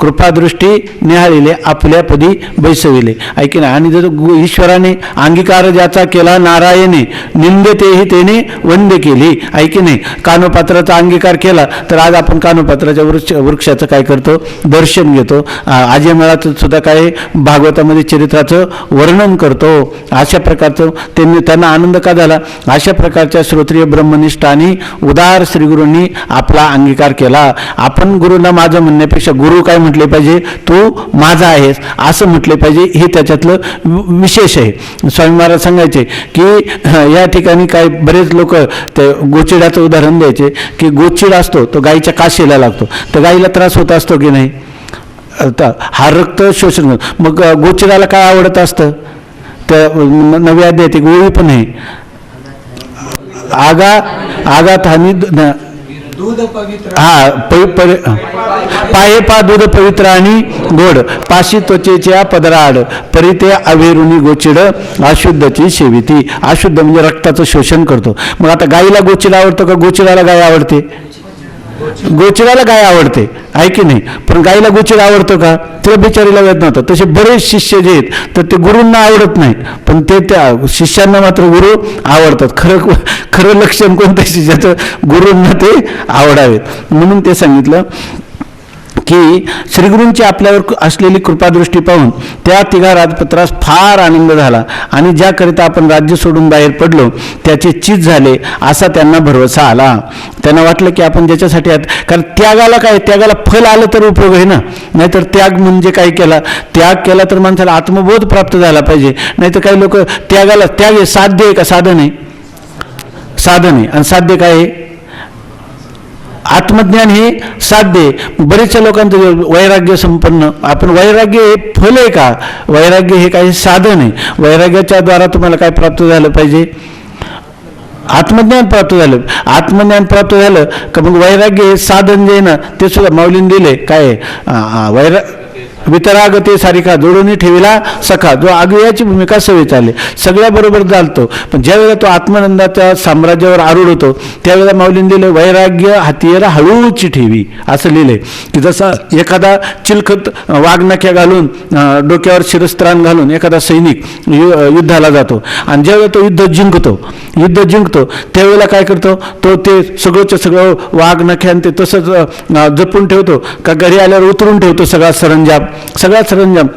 कृपादृष्टी निहाळिले आपल्या पदी बैसविले, ऐकी ना. आणि जर ईश्वराने अंगीकार ज्याचा केला नारायणे, निंदतेही त्याने वंदे केली, ऐकी नाही. कानोपात्राचा अंगीकार केला तर आज आपण कानोपात्राच्या वृक्षाचं काय करतो, दर्शन घेतो. आजयमेळाचं सुद्धा काय भागवतामध्ये चरित्राचं वर्णन करतो. अशा प्रकारचं त्यांना आनंद का झाला? अशा प्रकारच्या श्रोत्रिय ब्रह्मनिष्ठ आणि उदार श्रीगुरूंनी आपला अंगीकार केला. आपण गुरुंना माझं म्हणण्यापेक्षा गुरु काय म्हटले पाहिजे, तू माझा आहेस असं म्हटले पाहिजे. हे त्याच्यातलं विशेष आहे. स्वामी महाराज सांगायचे की या ठिकाणी काय बरेच लोक ते गोचिडाचं उदाहरण द्यायचे की गोचिड असतो तो गाईच्या काशीला लागतो, तर गाईला त्रास होत असतो की नाही, हा रक्त शोषण. मग गोचिडाला काय आवडत असतं, त्या नव्या अध्यायात एक ओळी पण आहे, आगात हानी दूध पवित्र, पाये पा दूध पवित्र आणि गोड, पाशी त्वचेच्या पदराड, परिते अवेरुनी गोचिड, अशुद्धची सेविती. अशुद्ध म्हणजे रक्ताचं शोषण करतो. मग आता गाईला गोचिड आवडतो का गोचिडाला गाय आवडते? गोचिडाला गाय आवडते, आहे की नाही. पण गाईला गोचिड आवडतो का? तिला बिचारीला येत नव्हतं. तसे बरेच शिष्य जे आहेत तर ते गुरूंना आवडत नाहीत, पण ते त्या शिष्यांना मात्र गुरु आवडतात. खरं लक्षण कोणत्या शिष्याचं, गुरूंना ते आवडावेत. म्हणून ते सांगितलं की श्रीगुरूंची आपल्यावर असलेली कृपादृष्टी पाहून त्या तिघा राजपुत्रास फार आनंद झाला आणि ज्याकरिता आपण राज्य सोडून बाहेर पडलो त्याचे चित झाले असा त्यांना भरवसा आला. त्यांना वाटलं की आपण ज्याच्यासाठी आहात, कारण त्यागाला काय, त्यागाला फल आलं तर उपयोग आहे ना. नाहीतर त्याग म्हणजे काय केला, त्याग केला तर माणसाला आत्मबोध प्राप्त झाला पाहिजे. नाहीतर काही लोक त्यागाला, त्याग हे साध्य आहे का साधन आहे? साधन आहे. आणि साध्य काय आहे? आत्मज्ञान हे साध्य आहे. बरेचशा लोकांचं वैराग्य संपन्न, आपण वैराग्य हे फल आहे का? वैराग्य हे काही साधन आहे. वैराग्याच्या द्वारा तुम्हाला काय प्राप्त झालं पाहिजे? आत्मज्ञान प्राप्त झालं. आत्मज्ञान प्राप्त झालं का मग वैराग्य हे साधन जे आहे ना ते सुद्धा माऊलीने दिले. काय वितरागते सारिका जोडून ठेविला सखा, जो आगयाची भूमिका सवय चालले, सगळ्याबरोबर चालतो. पण ज्यावेळेला तो आत्मानंदाच्या साम्राज्यावर आरूढ होतो त्यावेळेला माऊलीने दिले वैराग्य हातीला हळूची ठेवी, असं लिहिले की जसा एखादा चिलखत वाघनख्या घालून डोक्यावर शिरस्त्राण घालून एखादा सैनिक युद्धाला जातो आणि ज्यावेळेला तो युद्ध जिंकतो त्यावेळेला काय करतो तो ते सगळंच्या सगळं वाघनख्यान ते तसंच जपून ठेवतो का घरी आल्यावर उतरून ठेवतो सगळा सरंजाम.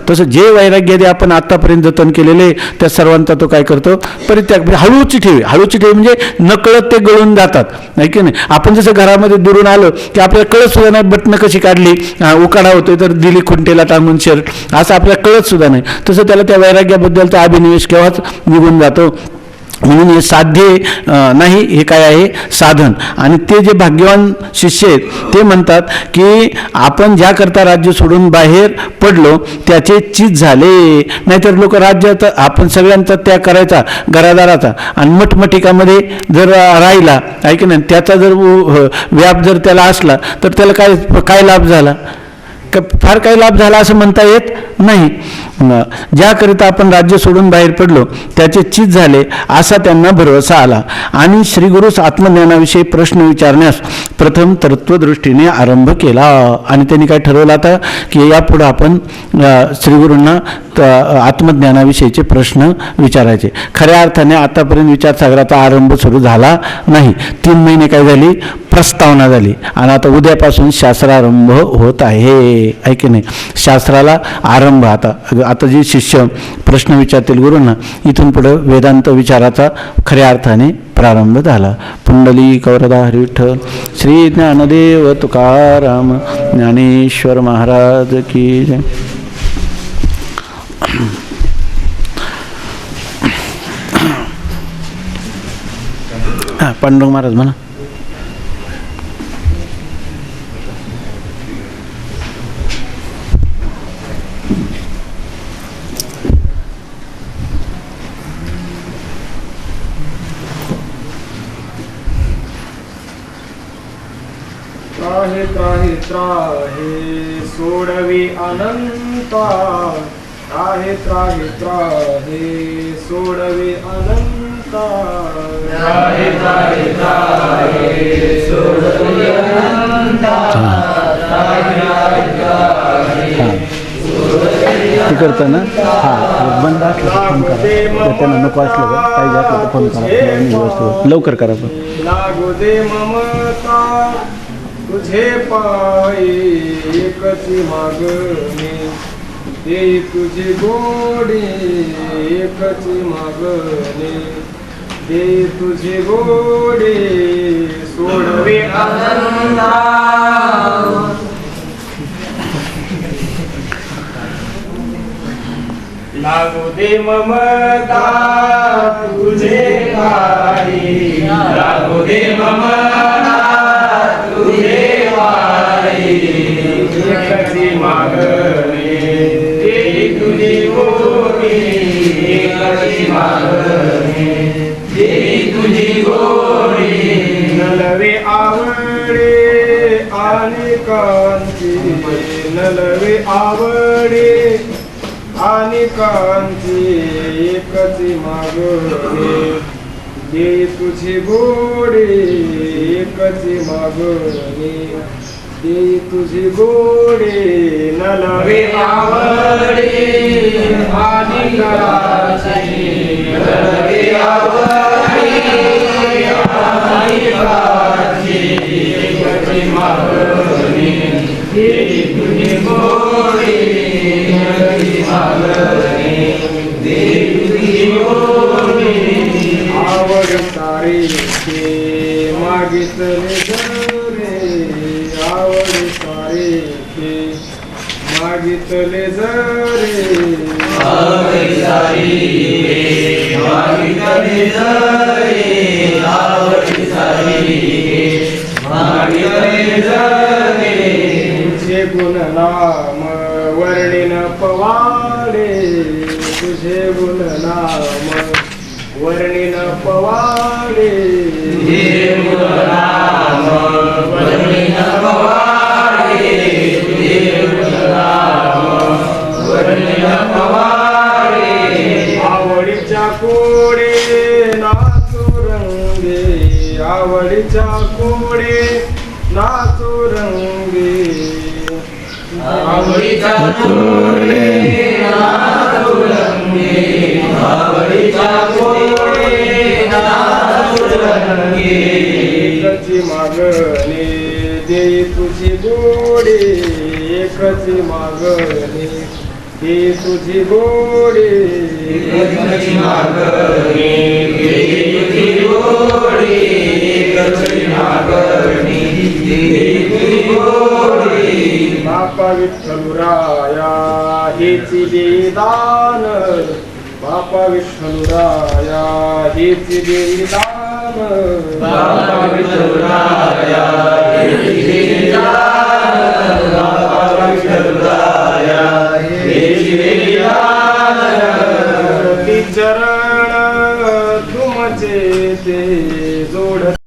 तसं जे वैराग्य आपण आतापर्यंत जतन केलेले त्या सर्वांचा तो काय करतो परित्याग. हळूची ठेवी म्हणजे नकळत ते गळून जातात, नाही की नाही. आपण जसं घरामध्ये दुरून आलो की आपल्याला कळत सुद्धा नाही बटणं कशी काढली, उकाडा होतोय तर दिली खुंटेला टांगून शर्ट, असं आपल्याला कळत सुद्धा नाही. तसं त्याला त्या वैराग्याबद्दलचा अभिनिवेश केव्हाच निघून जातो. म्हणून हे साध्य नाही, हे काय आहे? साधन. आणि ते जे भाग्यवान शिष्य आहेत ते म्हणतात की आपण ज्याकरता राज्य सोडून बाहेर पडलो त्याचे चीज झाले. नाहीतर लोक राज्यात आपण सगळ्यांचा त्याग करायचा घरादाराचा आणि मठमठिकामध्ये जर राहिला ऐक ना, त्याचा जर व्याप जर त्याला असला तर त्याला काय लाभ झाला? फार काही लाभ झाला असं म्हणता येत नाही. ज्याकरिता आपण राज्य सोडून बाहेर पडलो त्याचे चित झाले असा त्यांना भरवसा आला. आणि श्रीगुरूस आत्मज्ञानाविषयी प्रश्न विचारण्यास प्रथम तत्वदृष्टीने आरंभ केला. आणि त्यांनी काय ठरवलं आता की यापुढे आपण श्रीगुरूंना आत्मज्ञानाविषयीचे प्रश्न विचारायचे. खऱ्या अर्थाने आतापर्यंत विचारसागराचा आरंभ सुरू झाला नाही. 3 महिने काय झाली? प्रस्तावना झाली. आणि आता उद्यापासून शास्त्रारंभ होत आहे, ऐक नाही. शास्त्राला आरंभ आता जे शिष्य प्रश्न विचारतील गुरूंना इथून पुढे वेदांत विचाराचा खऱ्या अर्थाने प्रारंभ झाला. पुंडलिक वरदा हरी विठ्ठल. श्री ज्ञानदेव तुकाराम ज्ञानेश्वर महाराज की जय. पांडुरंग महाराज म्हणा. त्राहे सोडवी अनंता, त्राहे सोडवी अनंता, त्राहे सोडवी अनंता, करताना बंद असलं त्यांना नको असलं का काही असलं तर फोन करा, लवकर करा. पण लागू दे ममता तुझे पायी एकची मागणी, दे तुझी गोडी एकची मागणी, दे तुझी गोडी सोडवे आनंदा. लागू दे ममता तुझे पायी, लागू दे ममता तुझे पायी एकची मागणी, दे तुझी गोडी एकची मागणी, दे तुझी गोडी. नलवे आवडे आणि कांती, नलवे आवडे आणि कांती एकची मागणी, दे तुझी गोडी एकची मागणी, दे तुझी गोडी. नलवे आवडे आणि कांती, नलवे आवडे आणि कांती एकची मागणी, दे तुझी गोडी एकची मागणी, दे तुझी गोडी. आवड सारे ते मागितले जरे, आवड सारे ते मागितले जरे, आवड सारे ते मागितले जरे, आवड सारे मागितले जगे तुझे गुण नाम वर्णिन पवाडे तुझे गुण नाम वर्णिन पवाडे तुझे गुण नाम वर्णिन पवाडे तुझे गुण नाम वर्णिन पवाडे आवडीच्या कोडे नाचू रंगे आवडीच्या कोडे नाचू रंगे आवडीचा कोडे नाचू रंगे आवडीचा कोडे नाचू रंगे एकची मागणी दे तुझी गोडी एकची मागणी दे तुझी गोडी एकची मागणी तुझी गोडी एकची मागणी तुझी गोडी बापा विठ्ठलराया हेची देदान बापा विठ्ठलराया हेची देदान बाबा विठुराया हेची दान बाबा विठुराया हेची दान ती चरण तुमचे ते जोड